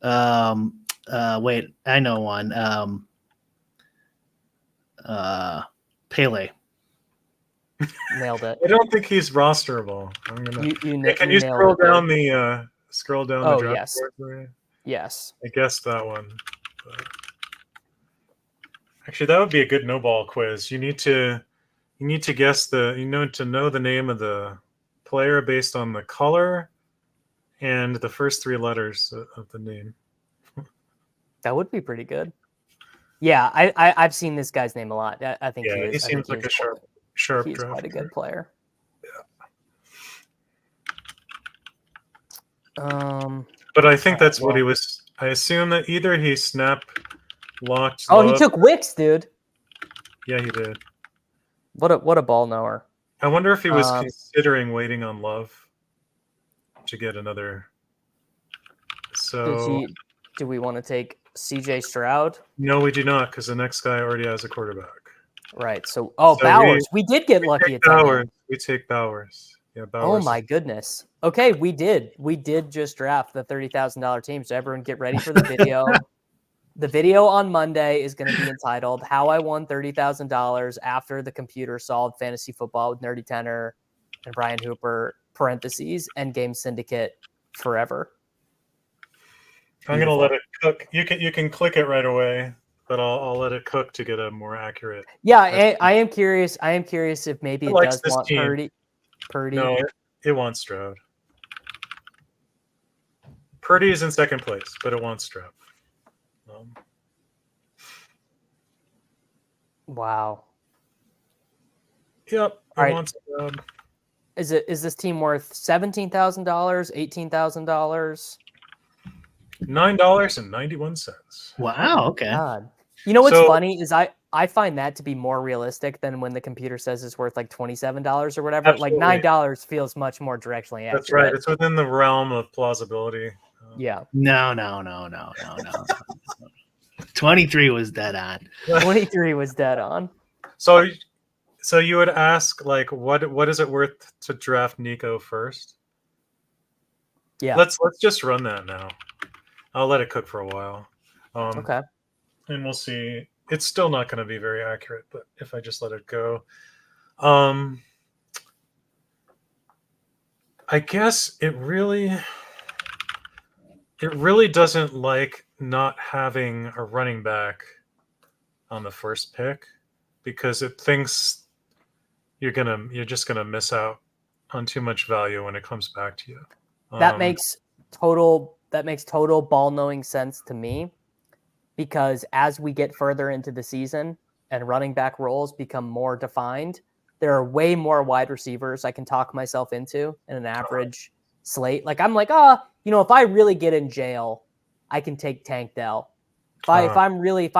Wait, I know one. Pele. Nailed it. I don't think he's rosterable. I'm gonna. Can you scroll down the draft board for you? Yes. I guessed that one. But... Actually, that would be a good no ball quiz. You need to guess to know the name of the player based on the color and the first 3 letters of the name. That would be pretty good. Yeah, I've seen this guy's name a lot. I think he seems like a sharp he's quite a good player. Yeah. But I think that's what he was. I assume that either he snap locked. Oh, he took Wicks, dude. Yeah, he did. What a ball knower. I wonder if he was considering waiting on Love to get another. So do we want to take CJ Stroud? No, we do not, because the next guy already has a quarterback. Right. So Bowers. We did get lucky at Bowers. We take Bowers. Yeah, Bowers. Oh my goodness. Okay, we did just draft the $30,000 team. So everyone get ready for the video. The video on Monday is going to be entitled "How I Won $30,000 After the Computer Solved Fantasy Football with NerdyTenor and Brian Hooper (Endgame Syndicate Forever). I'm going to let it cook. You can click it right away, but I'll let it cook to get a more accurate. Yeah, I am curious. I am curious if maybe it does want Purdy. No, it wants Stroud. Purdy is in second place, but it wants Stroud. Wow. Yep. All right. Wants, Is this team worth $17,000, $18,000? $9.91. Wow. Okay. God. You know what's So- funny is I find that to be more realistic than when the computer says it's worth like $27 or whatever. Absolutely. Like $9 feels much more directionally accurate. That's right. It's within the realm of plausibility. Yeah. No. 23 was dead on. 23 was dead on. So you would ask, like, what is it worth to draft Nico first? Yeah. Let's just run that now. I'll let it cook for a while. Okay. And we'll see. It's still not going to be very accurate, but if I just let it go, I guess it really doesn't like not having a running back on the first pick because it thinks you're just gonna miss out on too much value when it comes back to you. That makes total ball knowing sense to me, because as we get further into the season and running back roles become more defined, there are way more wide receivers I can talk myself into in an average slate. Like I'm like, if I really get in jail, I can take Tank Dell. If I'm really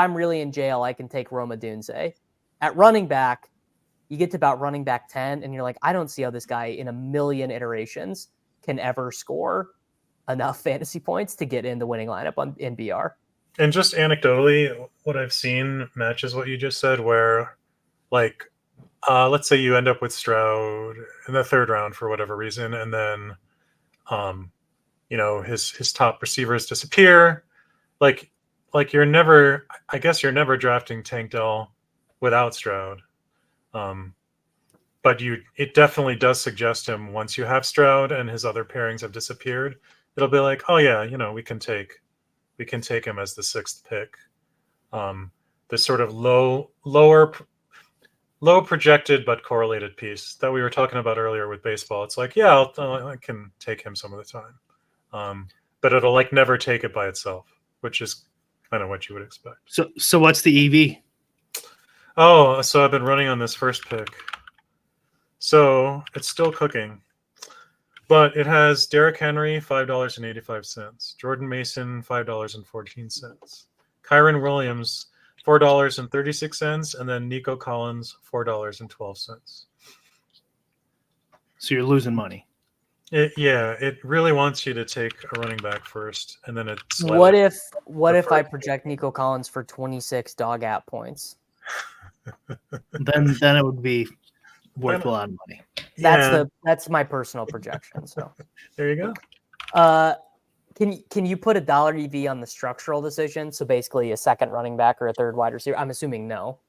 in jail, I can take Roma Dunze. At running back, you get to about running back 10, and you're like, I don't see how this guy in a million iterations can ever score enough fantasy points to get in the winning lineup in BR. And just anecdotally, what I've seen matches what you just said, where, like, let's say you end up with Stroud in the third round for whatever reason, and then, his top receivers disappear. Like you're never drafting Tank Dell without Stroud. But it definitely does suggest him once you have Stroud and his other pairings have disappeared. It'll be like, oh yeah, we can take him as the sixth pick. This sort of low projected but correlated piece that we were talking about earlier with baseball. It's like, yeah, I can take him some of the time, but it'll like never take it by itself, which is kind of what you would expect. So what's the EV? Oh, so I've been running on this first pick. So it's still cooking. But it has Derrick Henry, $5.85. Jordan Mason, $5.14. Kyron Williams, $4.36. And then Nico Collins, $4.12. So you're losing money. It really wants you to take a running back first, and then it's what if I project Nico Collins for 26 dog app points? then it would be worth a lot of money. That's my personal projection. So there you go. Can you put $1 EV on the structural decision? So basically a second running back or a third wide receiver? I'm assuming no.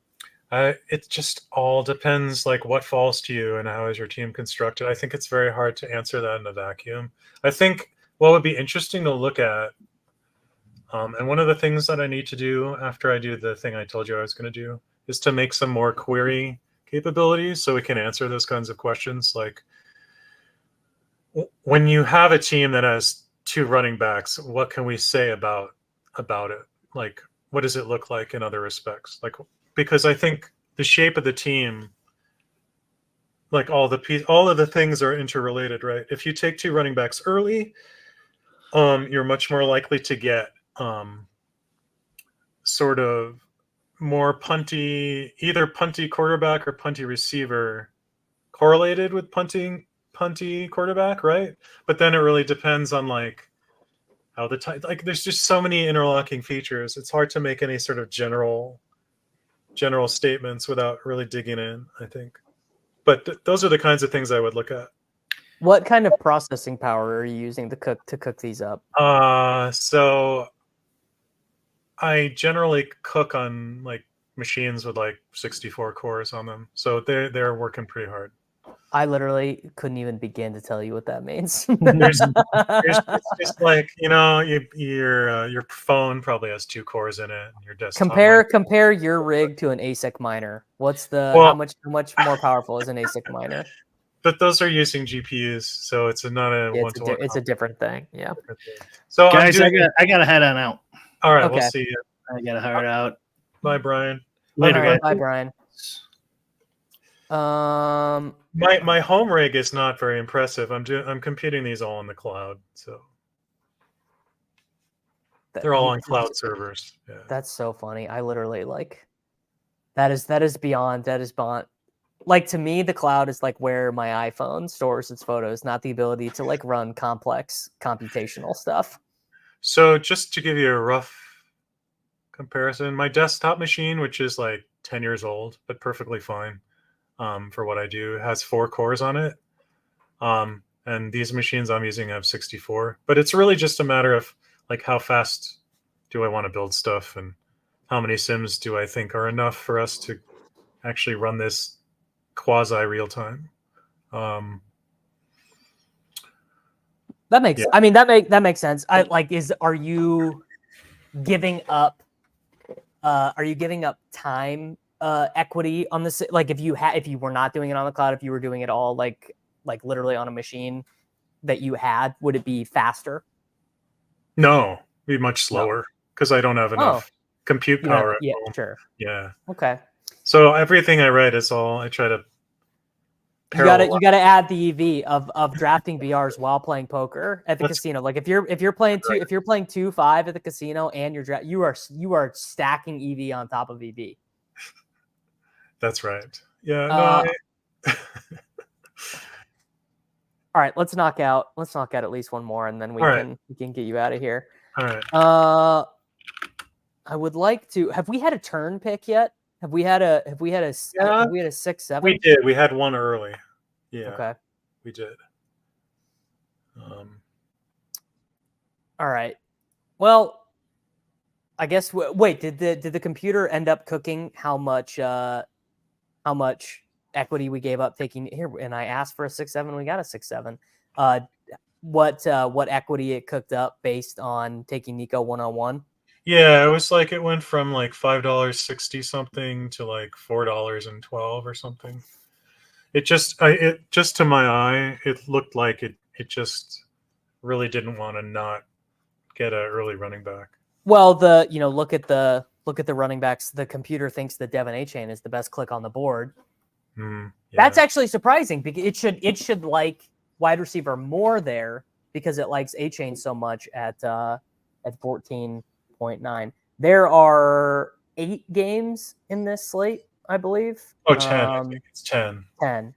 It just all depends, like, what falls to you and how is your team constructed. I think it's very hard to answer that in a vacuum. I think what would be interesting to look at, and one of the things that I need to do after I do the thing I told you I was going to do, is to make some more query capabilities so we can answer those kinds of questions. Like, when you have a team that has two running backs, what can we say about it? Like, what does it look like in other respects? Like, because I think the shape of the team, like all of the things are interrelated, right? If you take two running backs early, you're much more likely to get sort of more either punty quarterback or punty receiver correlated with punty quarterback, right? But then it really depends on like how there's just so many interlocking features. It's hard to make any sort of general statements without really digging in, I think. But those are the kinds of things I would look at. What kind of processing power are you using to cook these up? So I generally cook on like machines with like 64 cores on them. So they're working pretty hard. I literally couldn't even begin to tell you what that means. It's just like, your phone probably has 2 cores in it. And your desktop compare your rig to an ASIC miner. What's how much more powerful is an ASIC miner? But those are using GPUs, so it's not a one-to-one. It's a different thing. Yeah. So guys, I got to head on out. All right, Okay. We'll see you. I got to head out. Bye, Brian. Later, All right, guys. bye, Brian. My home rig is not very impressive. I'm computing these all in the cloud, so they're all on cloud servers. Yeah. That's so funny. I literally that is beyond. Like, to me, the cloud is like where my iPhone stores its photos, not the ability to like run complex computational stuff. So just to give you a rough comparison, my desktop machine, which is like 10 years old but perfectly fine for what I do, has 4 cores on it. And these machines I'm using have 64. But it's really just a matter of like how fast do I want to build stuff and how many sims do I think are enough for us to actually run this quasi real time. That makes that makes sense. Are you giving up time equity on this? Like, if you were not doing it on the cloud, if you were doing it all like literally on a machine that you had, would it be faster? No, it'd be much slower because I don't have enough compute power at home. Sure. Yeah. Okay. So everything I write is all I try to. You gotta add the EV of drafting BRs while playing poker at the casino. Like, if you're playing 2-5 at the casino and you are stacking EV on top of EV. That's right. Yeah. All right, let's knock out at least one more, and then we can get you out of here. All right. I would like to. Have we had a turn pick yet? Have we had a 6-7? We did. We had one early. Yeah. Okay. We did. All right. Well, I guess. Wait. Did the computer end up cooking how much equity we gave up taking here? And I asked for a 6-7. We got a 6-7. What equity it cooked up based on taking Nico 1-on-1? Yeah, it was like it went from like $5.60 something to like $4.12 or something. It just to my eye, it looked like it just really didn't want to not get an early running back. Well, look at the running backs. The computer thinks that Devin A-Chain is the best click on the board. Yeah. That's actually surprising because it should like wide receiver more there because it likes A-Chain so much at 14.9. There are 8 games in this slate, I believe. Oh, 10. I think it's 10. 10.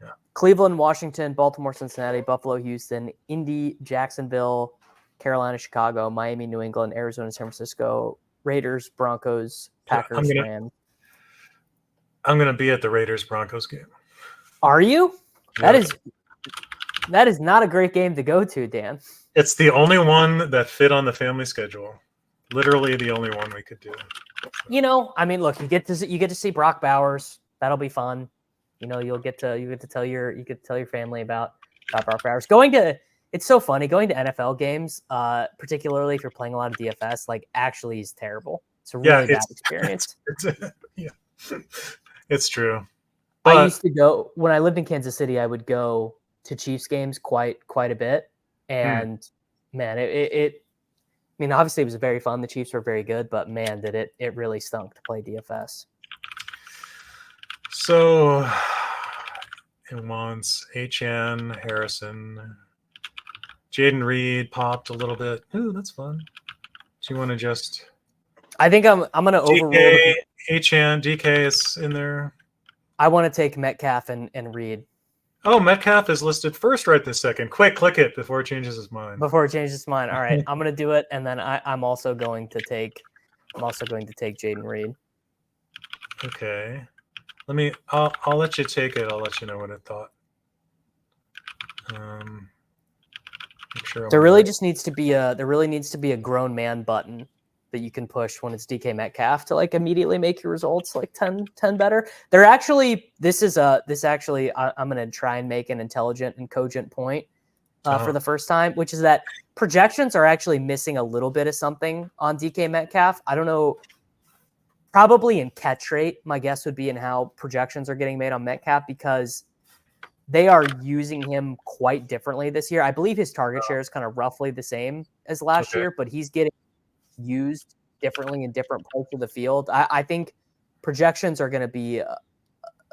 Yeah. Cleveland, Washington, Baltimore, Cincinnati, Buffalo, Houston, Indy, Jacksonville, Carolina, Chicago, Miami, New England, Arizona, San Francisco, Raiders, Broncos, Packers, Rams. I'm going to be at the Raiders-Broncos game. Are you? Yeah. That is not a great game to go to, Dan. It's the only one that fit on the family schedule. Literally the only one we could do. I mean, look, you get to see Brock Bowers. That'll be fun. You'll get to tell your family about Brock Bowers. It's so funny going to NFL games, particularly if you're playing a lot of DFS. Like, actually, is terrible. It's a really bad experience. It's true. But I used to go when I lived in Kansas City. I would go to Chiefs games quite a bit, and man, I mean, obviously it was very fun. The Chiefs were very good, but man, did it really stunk to play DFS. So it wants HN, Harrison, Jaden Reed popped a little bit. Ooh, that's fun. Do you want to just? I think I'm going to overrule. HN, DK is in there. I want to take Metcalf and Reid. Oh, Metcalf is listed first right this second. Quick, click it before it changes his mind. All right, I'm gonna do it, and then I'm also going to take Jaden Reed. Okay, I'll let you take it. I'll let you know what I thought. There really needs to be a grown man button that you can push when it's DK Metcalf to like immediately make your results like 10 better. I'm going to try and make an intelligent and cogent point for the first time, which is that projections are actually missing a little bit of something on DK Metcalf. I don't know, probably in catch rate, my guess would be in how projections are getting made on Metcalf because they are using him quite differently this year. I believe his target share is kind of roughly the same as last year, but he's getting used differently in different parts of the field. I think projections are going to be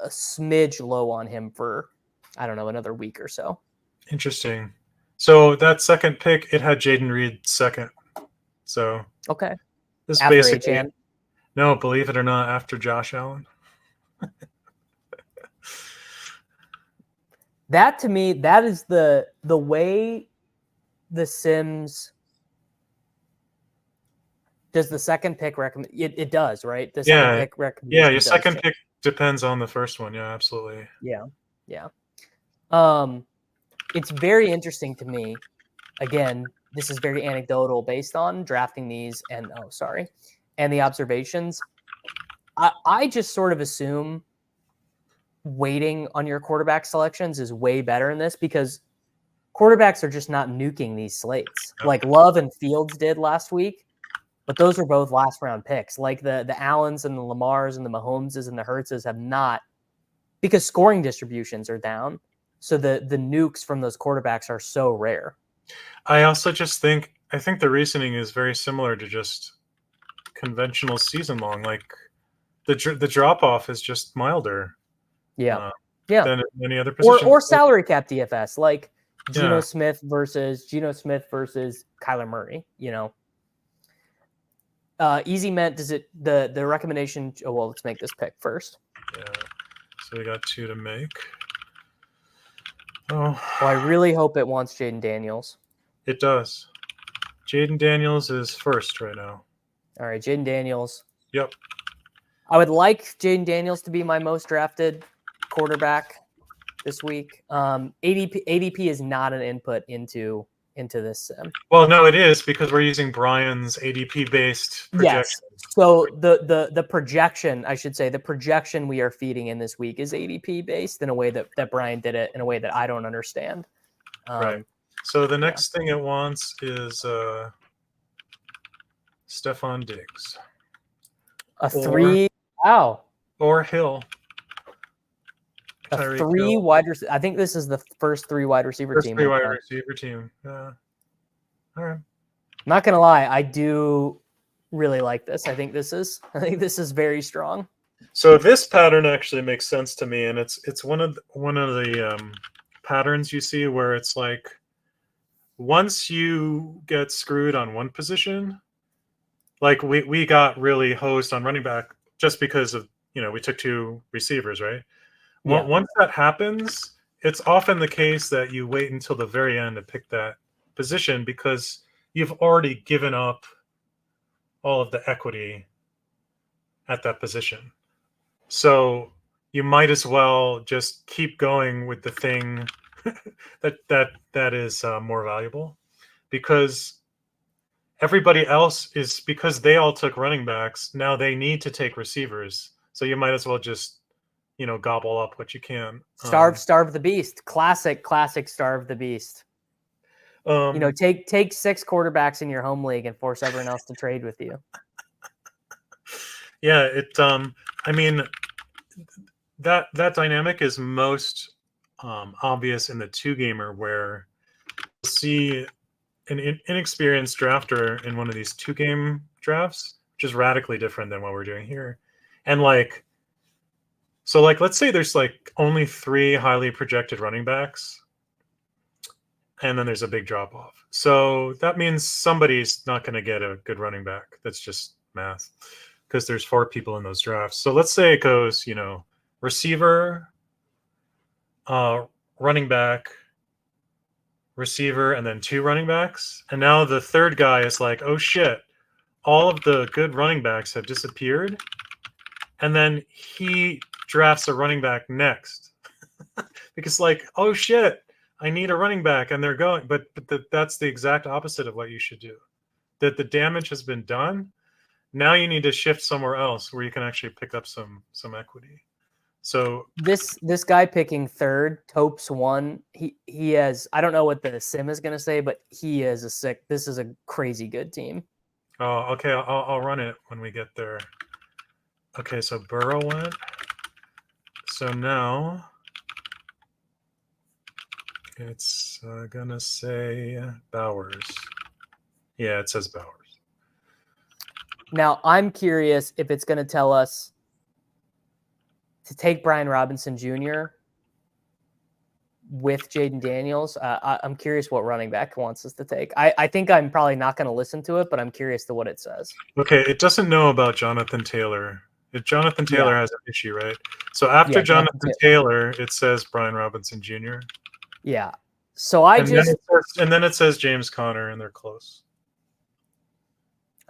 a smidge low on him for, I don't know, another week or so. Interesting. So that second pick, it had Jaden Reed second. So Okay. this After basically HN. no, believe it or not, after Josh Allen. That to me, that is the way the Sims does the second pick recommend. It does, right? The second pick recommendation. Yeah, your second pick depends on the first one. Yeah, absolutely. Yeah. It's very interesting to me. Again, this is very anecdotal based on drafting these and the observations. I just sort of assume waiting on your quarterback selections is way better in this because quarterbacks are just not nuking these slates like Love and Fields did last week. But those are both last round picks. Like the Allens and the Lamars and the Mahomeses and the Hurtses have not, because scoring distributions are down. So the nukes from those quarterbacks are so rare. I also just think the reasoning is very similar to just conventional season long. Like the drop off is just milder. Than any other position. Or salary cap DFS, like Geno Smith versus Kyler Murray. Easy meant does it the recommendation? Oh, well, let's make this pick first. Yeah. So we got 2 to make. Oh. Well, I really hope it wants Jaden Daniels. It does. Jaden Daniels is first right now. All right, Jaden Daniels. Yep. I would like Jaden Daniels to be my most drafted quarterback this week. ADP is not an input into this sim. Well, no, it is because we're using Brian's ADP based projection. Yes. So the projection, I should say, the projection we are feeding in this week is ADP based in a way that Brian did it in a way that I don't understand. Right. So the next thing it wants is Stephon Diggs. Wow. Or Hill. A 3 wide receiver. I think this is the first 3 wide receiver team. 3 wide receiver team. Yeah. All right. Not gonna lie, I do really like this. I think this is very strong. So this pattern actually makes sense to me, and it's one of the patterns you see where it's like once you get screwed on one position, like we got really hosed on running back just because of we took 2 receivers, right? Yeah. Once that happens, it's often the case that you wait until the very end to pick that position because you've already given up all of the equity at that position. So you might as well just keep going with the thing that is more valuable because everybody else is, because they all took running backs, now they need to take receivers. So you might as well just gobble up what you can. Starve the beast. Classic starve the beast. Take 6 quarterbacks in your home league and force everyone else to trade with you. Yeah, I mean, that dynamic is most obvious in the 2-gamer where you'll see an inexperienced drafter in one of these 2-game drafts, which is radically different than what we're doing here. And so let's say there's only 3 highly projected running backs, and then there's a big drop off. So that means somebody's not going to get a good running back. That's just math because there's 4 people in those drafts. So let's say it goes, receiver, running back, receiver, and then 2 running backs. And now the third guy is like, oh shit, all of the good running backs have disappeared. And then he drafts a running back next because oh shit, I need a running back, and they're going, but that's the exact opposite of what you should do. That the damage has been done. Now you need to shift somewhere else where you can actually pick up some equity. So this guy picking third, Topes 1, he has, I don't know what the sim is going to say, but he is this is a crazy good team. Oh, okay. I'll run it when we get there. Okay, so Burrow went. So now it's gonna say Bowers. Yeah, it says Bowers. Now I'm curious if it's going to tell us to take Brian Robinson Jr. with Jaden Daniels. I'm curious what running back wants us to take. I think I'm probably not going to listen to it, but I'm curious to what it says. Okay, it doesn't know about Jonathan Taylor. If Jonathan Taylor has an issue, right? So after Jonathan Taylor, it says Brian Robinson Jr. Yeah. So and then it says James Conner, and they're close.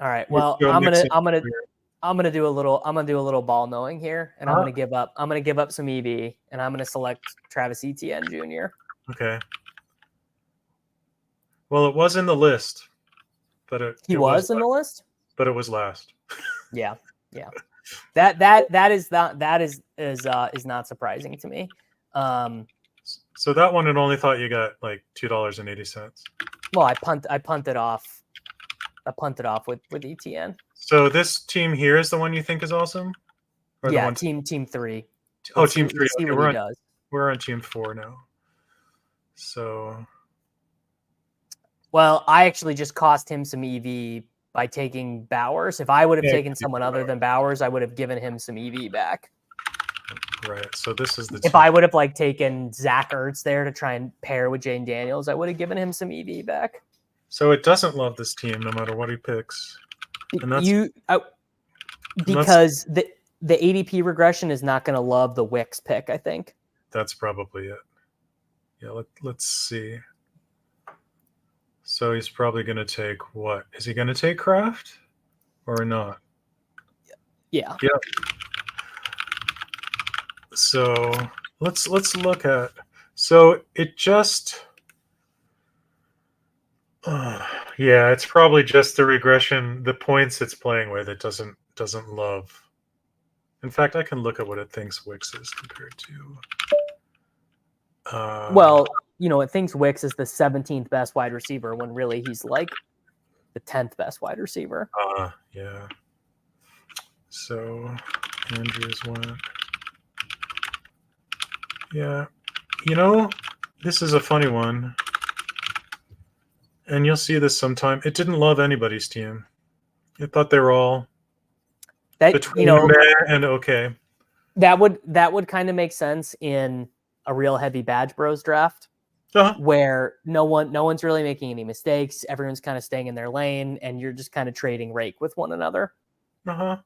All right. Well, I'm gonna do a little ball knowing here, and I'm gonna give up some EV, and I'm gonna select Travis Etienne Jr. Okay. Well, it was in the list, but it was in the list, but it was last. Yeah. That is not surprising to me. So that one, it only thought you got like $2.80. Well, I punted off with ETN. So this team here is the one you think is awesome? Or yeah, team 3. Oh, team 3. See what he does. We're on team 4 now. So, well, I actually just cost him some EV by taking Bowers. If I would have taken someone other than Bowers, I would have given him some EV back. Right. So this is the. If I would have taken Zach Ertz there to try and pair with Jane Daniels, I would have given him some EV back. So it doesn't love this team no matter what he picks. And that's, because the ADP regression is not going to love the Wicks pick, I think. That's probably it. Yeah, let's see. So he's probably going to take what? Is he going to take Kraft or not? Yeah. Yeah. So let's look at. So it just. Yeah, it's probably just the regression, the points it's playing with. It doesn't love. In fact, I can look at what it thinks Wicks is compared to. Well, it thinks Wicks is the 17th best wide receiver when really he's like the 10th best wide receiver. Yeah. So Andrews went. Yeah. This is a funny one. And you'll see this sometime. It didn't love anybody's team. It thought they were all between and okay. That would kind of make sense in a real heavy Badge Bros draft, where no one's really making any mistakes. Everyone's kind of staying in their lane, and you're just kind of trading rake with one another. Yeah.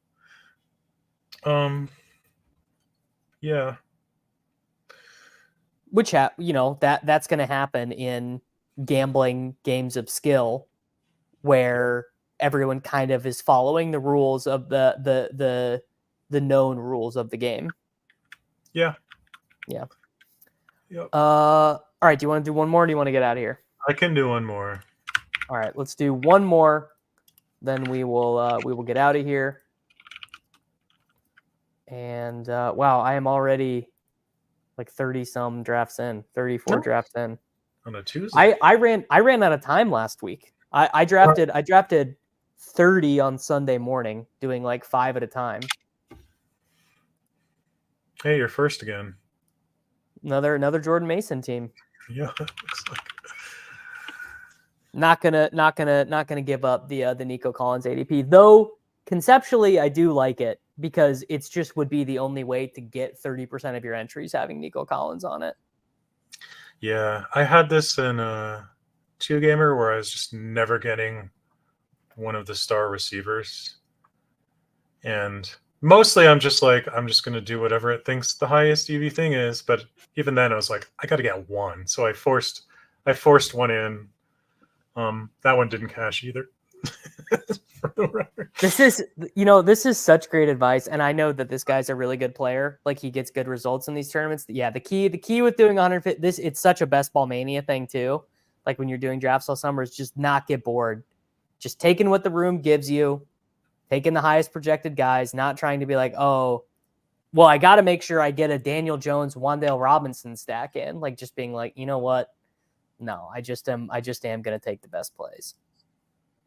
Which that's going to happen in gambling games of skill, where everyone kind of is following the rules of the known rules of the game. Yeah. Yep. All right, do you want to do one more, or do you want to get out of here? I can do one more. All right, let's do one more, then we will get out of here. And wow, I am already like 30 some drafts in, 34 drafts in. On a Tuesday. I ran out of time last week. I drafted 30 on Sunday morning, doing like 5 at a time. Hey, you're first again. Another Jordan Mason team. Yeah, looks like. Not gonna give up the Nico Collins ADP, though. Conceptually, I do like it because it's just would be the only way to get 30% of your entries having Nico Collins on it. Yeah, I had this in a 2-gamer where I was just never getting one of the star receivers. And mostly I'm just going to do whatever it thinks the highest EV thing is. But even then I was like, I got to get one. So I forced one in. That one didn't cash either. For the record. This is such great advice. And I know that this guy's a really good player. Like, he gets good results in these tournaments. Yeah, the key with doing 150, it's such a best ball mania thing too. Like when you're doing drafts all summer, is just not get bored. Just taking what the room gives you, taking the highest projected guys, not trying to be like, oh, well, I got to make sure I get a Daniel Jones, Wan'Dale Robinson stack in. Like, just being like, you know what? No, I just am going to take the best plays.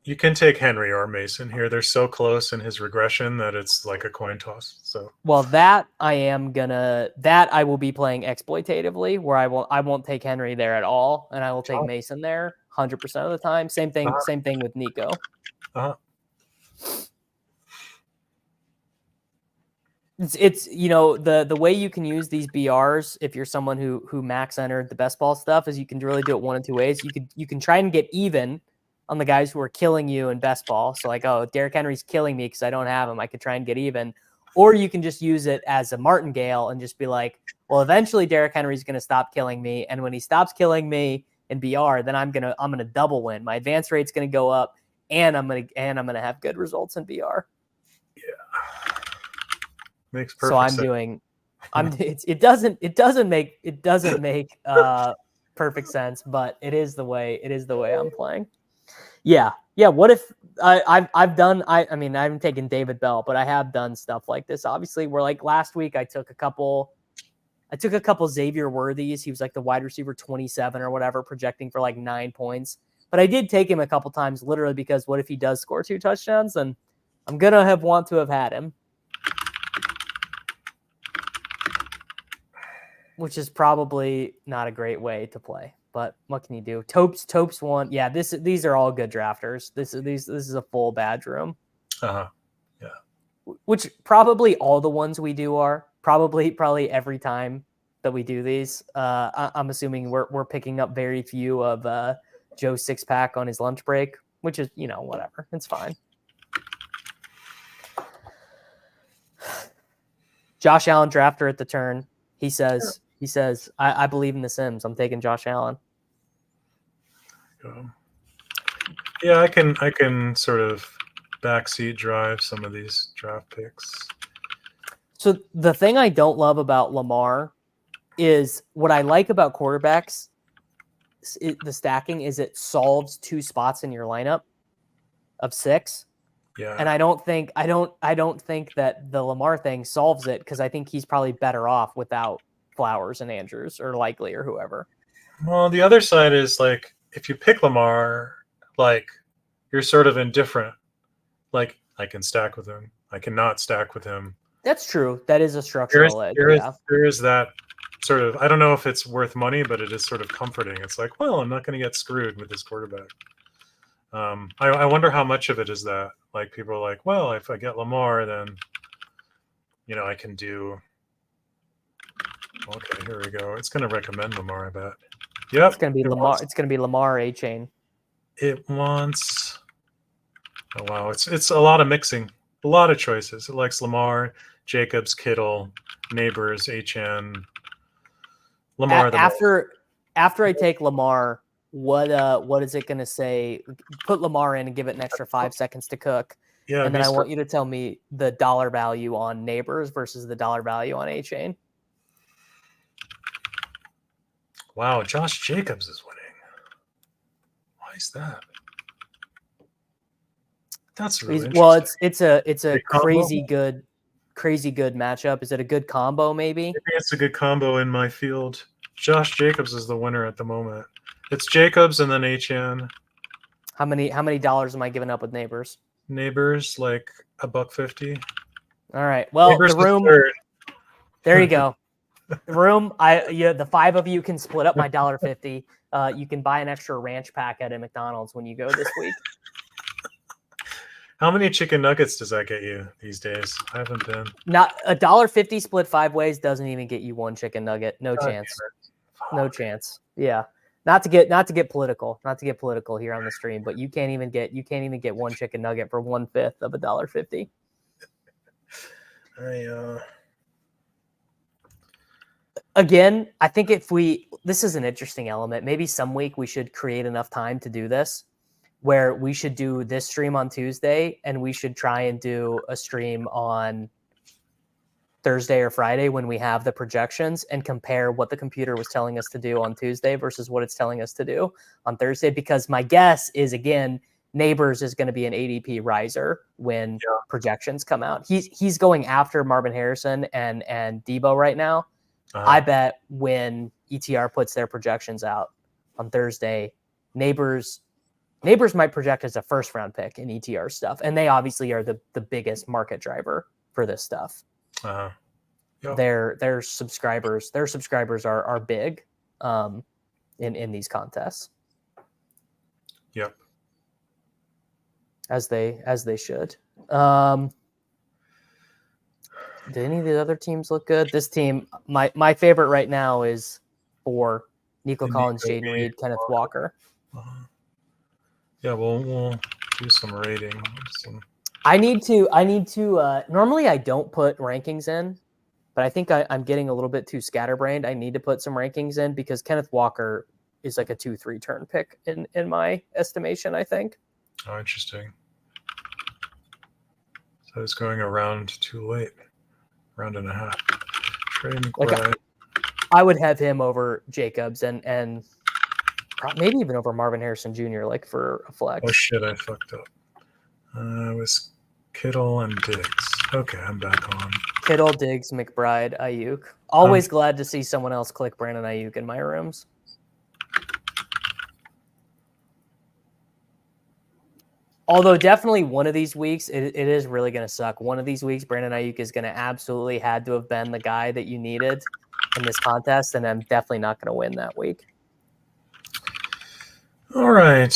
You can take Henry or Mason here. They're so close in his regression that it's like a coin toss. So, well, that I will be playing exploitatively, where I won't take Henry there at all, and I will take Mason there 100% of the time. Same thing with Nico. It's the way you can use these BRs if you're someone who max entered the best ball stuff is you can really do it one of two ways. You can try and get even on the guys who are killing you in best ball. So like, oh, Derrick Henry's killing me because I don't have him. I could try and get even. Or you can just use it as a martingale and just be like, well, eventually Derrick Henry's gonna stop killing me. And when he stops killing me in BR, then I'm gonna double win. My advance rate's gonna go up and I'm gonna have good results in BR. Makes perfect So I'm sense. doing, it doesn't make perfect sense, but it is the way I'm playing. Yeah. What if I've done, I mean, I haven't taken David Bell, but I have done stuff like this. Obviously, where like last week I took a couple Xavier Worthies. He was like the wide receiver 27 or whatever, projecting for like 9 points. But I did take him a couple times literally because what if he does score 2 touchdowns? And I'm going to want to have had him. Which is probably not a great way to play, but what can you do? Topes won. Yeah, these are all good drafters. This is a full badge room. Yeah. Which probably all the ones we do are probably every time that we do these. I'm assuming we're picking up very few of Joe's 6-pack on his lunch break, which is whatever. It's fine. Josh Allen drafter at the turn. He says, I believe in the Sims. I'm taking Josh Allen. Yeah, I can sort of backseat drive some of these draft picks. So the thing I don't love about Lamar is what I like about quarterbacks, the stacking is it solves 2 spots in your lineup of 6. Yeah. And I don't think that the Lamar thing solves it because I think he's probably better off without Flowers and Andrews or Likely or whoever. Well, the other side is like if you pick Lamar, like you're sort of indifferent. Like I can stack with him, I cannot stack with him. That's true. That is a structural edge. There is that sort of. I don't know if it's worth money, but it is sort of comforting. It's like, well, I'm not going to get screwed with this quarterback. I wonder how much of it is that. Like people are like, well, if I get Lamar, then I can do. Okay, here we go. It's going to recommend Lamar, I bet. Yep. It's going to be Lamar. It's going to be Lamar A-Chain. It wants. Oh wow, it's a lot of mixing, a lot of choices. It likes Lamar, Jacobs, Kittle, Neighbors, HN. Lamar. After I take Lamar, what is it going to say? Put Lamar in and give it an extra 5 seconds to cook. Yeah, and then I want you to tell me the dollar value on Neighbors versus the dollar value on A-Chain. Wow, Josh Jacobs is winning. Why is that? That's really interesting. It's a crazy good matchup. Is it a good combo? Maybe it's a good combo in my field. Josh Jacobs is the winner at the moment. It's Jacobs and then HN. How many dollars am I giving up with Neighbors? Neighbors like $1.50. All right. Well, Neighbors the room. There you go. The room. The 5 of you can split up my $1.50. You can buy an extra ranch pack at a McDonald's when you go this week. How many chicken nuggets does that get you these days? I haven't been. Not $1.50 split 5 ways doesn't even get you 1 chicken nugget. No chance. No chance. Yeah. Not to get political. Not to get political here on the stream, but you can't even get 1 chicken nugget for 1/5 of $1.50. Again, I think this is an interesting element. Maybe some week we should create enough time to do this, where we should do this stream on Tuesday and we should try and do a stream on Thursday or Friday when we have the projections and compare what the computer was telling us to do on Tuesday versus what it's telling us to do on Thursday. Because my guess is, again, Neighbors is going to be an ADP riser when projections come out. He's going after Marvin Harrison and Debo right now. I bet when ETR puts their projections out on Thursday, Neighbors might project as a first-round pick in ETR stuff, and they obviously are the biggest market driver for this stuff. Yep. Their subscribers are big in these contests. Yep. As they should. Do any of the other teams look good? This team, my favorite right now is 4. Nico Collins, Jaden Reed, Kenneth Walker. Yeah, we'll do some rating. I need to. Normally, I don't put rankings in, but I think I'm getting a little bit too scatterbrained. I need to put some rankings in because Kenneth Walker is like a 2-3 turn pick in my estimation, I think. Oh, interesting. So it's going a round too late. Round and a half. Trey McBride. I would have him over Jacobs and maybe even over Marvin Harrison Jr. like for a flex. Oh shit, I fucked up. It was Kittle and Diggs. Okay, I'm back on. Kittle, Diggs, McBride, Ayuk. Always glad to see someone else click Brandon Ayuk in my rooms. Although definitely one of these weeks, it is really going to suck. One of these weeks, Brandon Ayuk is going to absolutely had to have been the guy that you needed in this contest, and I'm definitely not going to win that week. All right.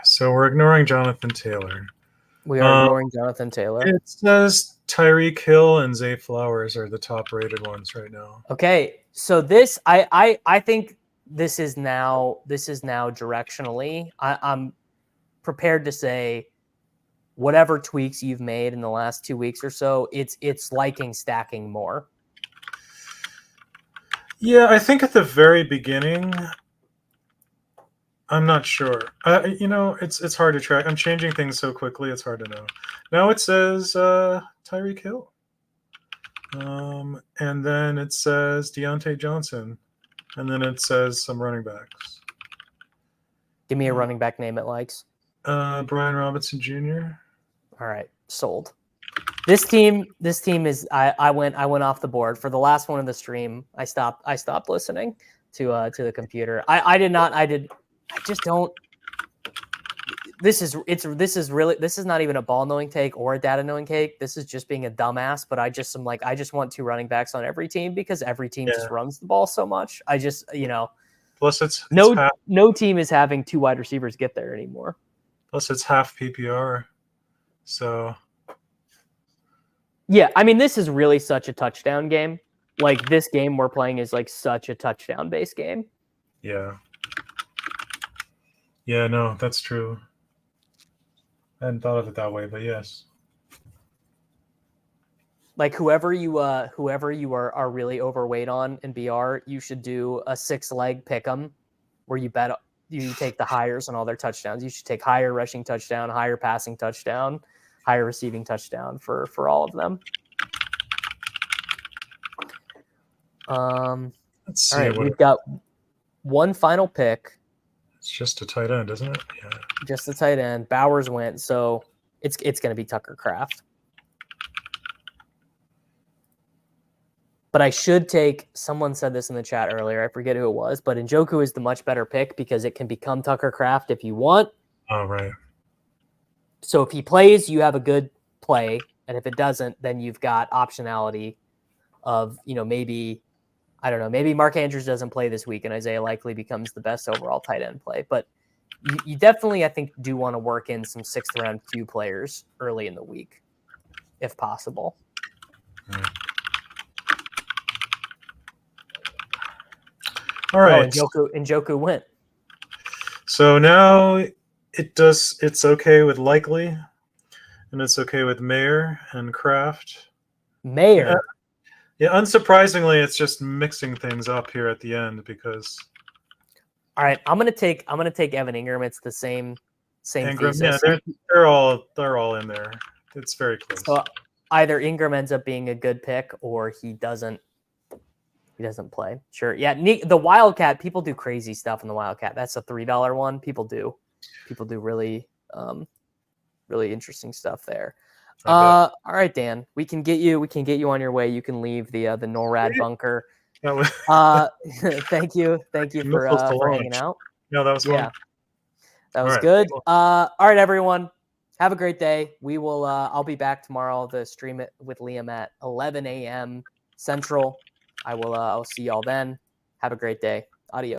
So we're ignoring Jonathan Taylor. We are ignoring Jonathan Taylor. It says Tyreek Hill and Zay Flowers are the top rated ones right now. Okay, so this I think this is now directionally. I'm prepared to say whatever tweaks you've made in the last 2 weeks or so, it's liking stacking more. Yeah, I think at the very beginning, I'm not sure. It's hard to track. I'm changing things so quickly, it's hard to know. Now it says Tyreek Hill. And then it says Deontay Johnson. And then it says some running backs. Give me a running back name it likes. Brian Robinson Jr. All right, sold. This team is I went off the board for the last one of the stream. I stopped listening to the computer. I just don't. This is not even a ball knowing take or a data knowing take. This is just being a dumbass. But I just want 2 running backs on every team because every team just runs the ball so much. Plus it's no team is having 2 wide receivers get there anymore. Plus it's half PPR. So yeah, I mean this is really such a touchdown game. Like this game we're playing is like such a touchdown based game. Yeah. Yeah, no, that's true. I hadn't thought of it that way, but yes. Like whoever you are really overweight on in BR, you should do a 6-leg pick'em where you take the highers on all their touchdowns. You should take higher rushing touchdown, higher passing touchdown, higher receiving touchdown for all of them. Let's see. All right, we've got one final pick. It's just a tight end, isn't it? Yeah. Just a tight end. Bowers went, so it's going to be Tucker Kraft. But I should take, someone said this in the chat earlier, I forget who it was, but Njoku is the much better pick because it can become Tucker Kraft if you want. Oh, right. So if he plays, you have a good play. And if it doesn't, then you've got optionality of, maybe Mark Andrews doesn't play this week and Isaiah Likely becomes the best overall tight end play. But you definitely, I think, do want to work in some 6th round Q players early in the week, if possible. Right. All right. Njoku went. So now it's okay with Likely, and it's okay with Mayer and Kraft. Mayer. Yeah, unsurprisingly, it's just mixing things up here at the end because. All right, I'm gonna take Evan Ingram. It's the same Ingram, thesis. Yeah, they're all in there. It's very close. So either Ingram ends up being a good pick or he doesn't play. Sure. Yeah. The Wildcat, people do crazy stuff in the Wildcat. That's a $3 one. People do really, really interesting stuff there. All right, Dan, we can get you on your way. You can leave the NORAD bunker. Thank you for hanging out. No, that was fun. Yeah, that was good. Cool. All right, everyone. Have a great day. We will. I'll be back tomorrow to stream it with Liam at 11 a.m. Central. I'll see y'all then. Have a great day. Adios.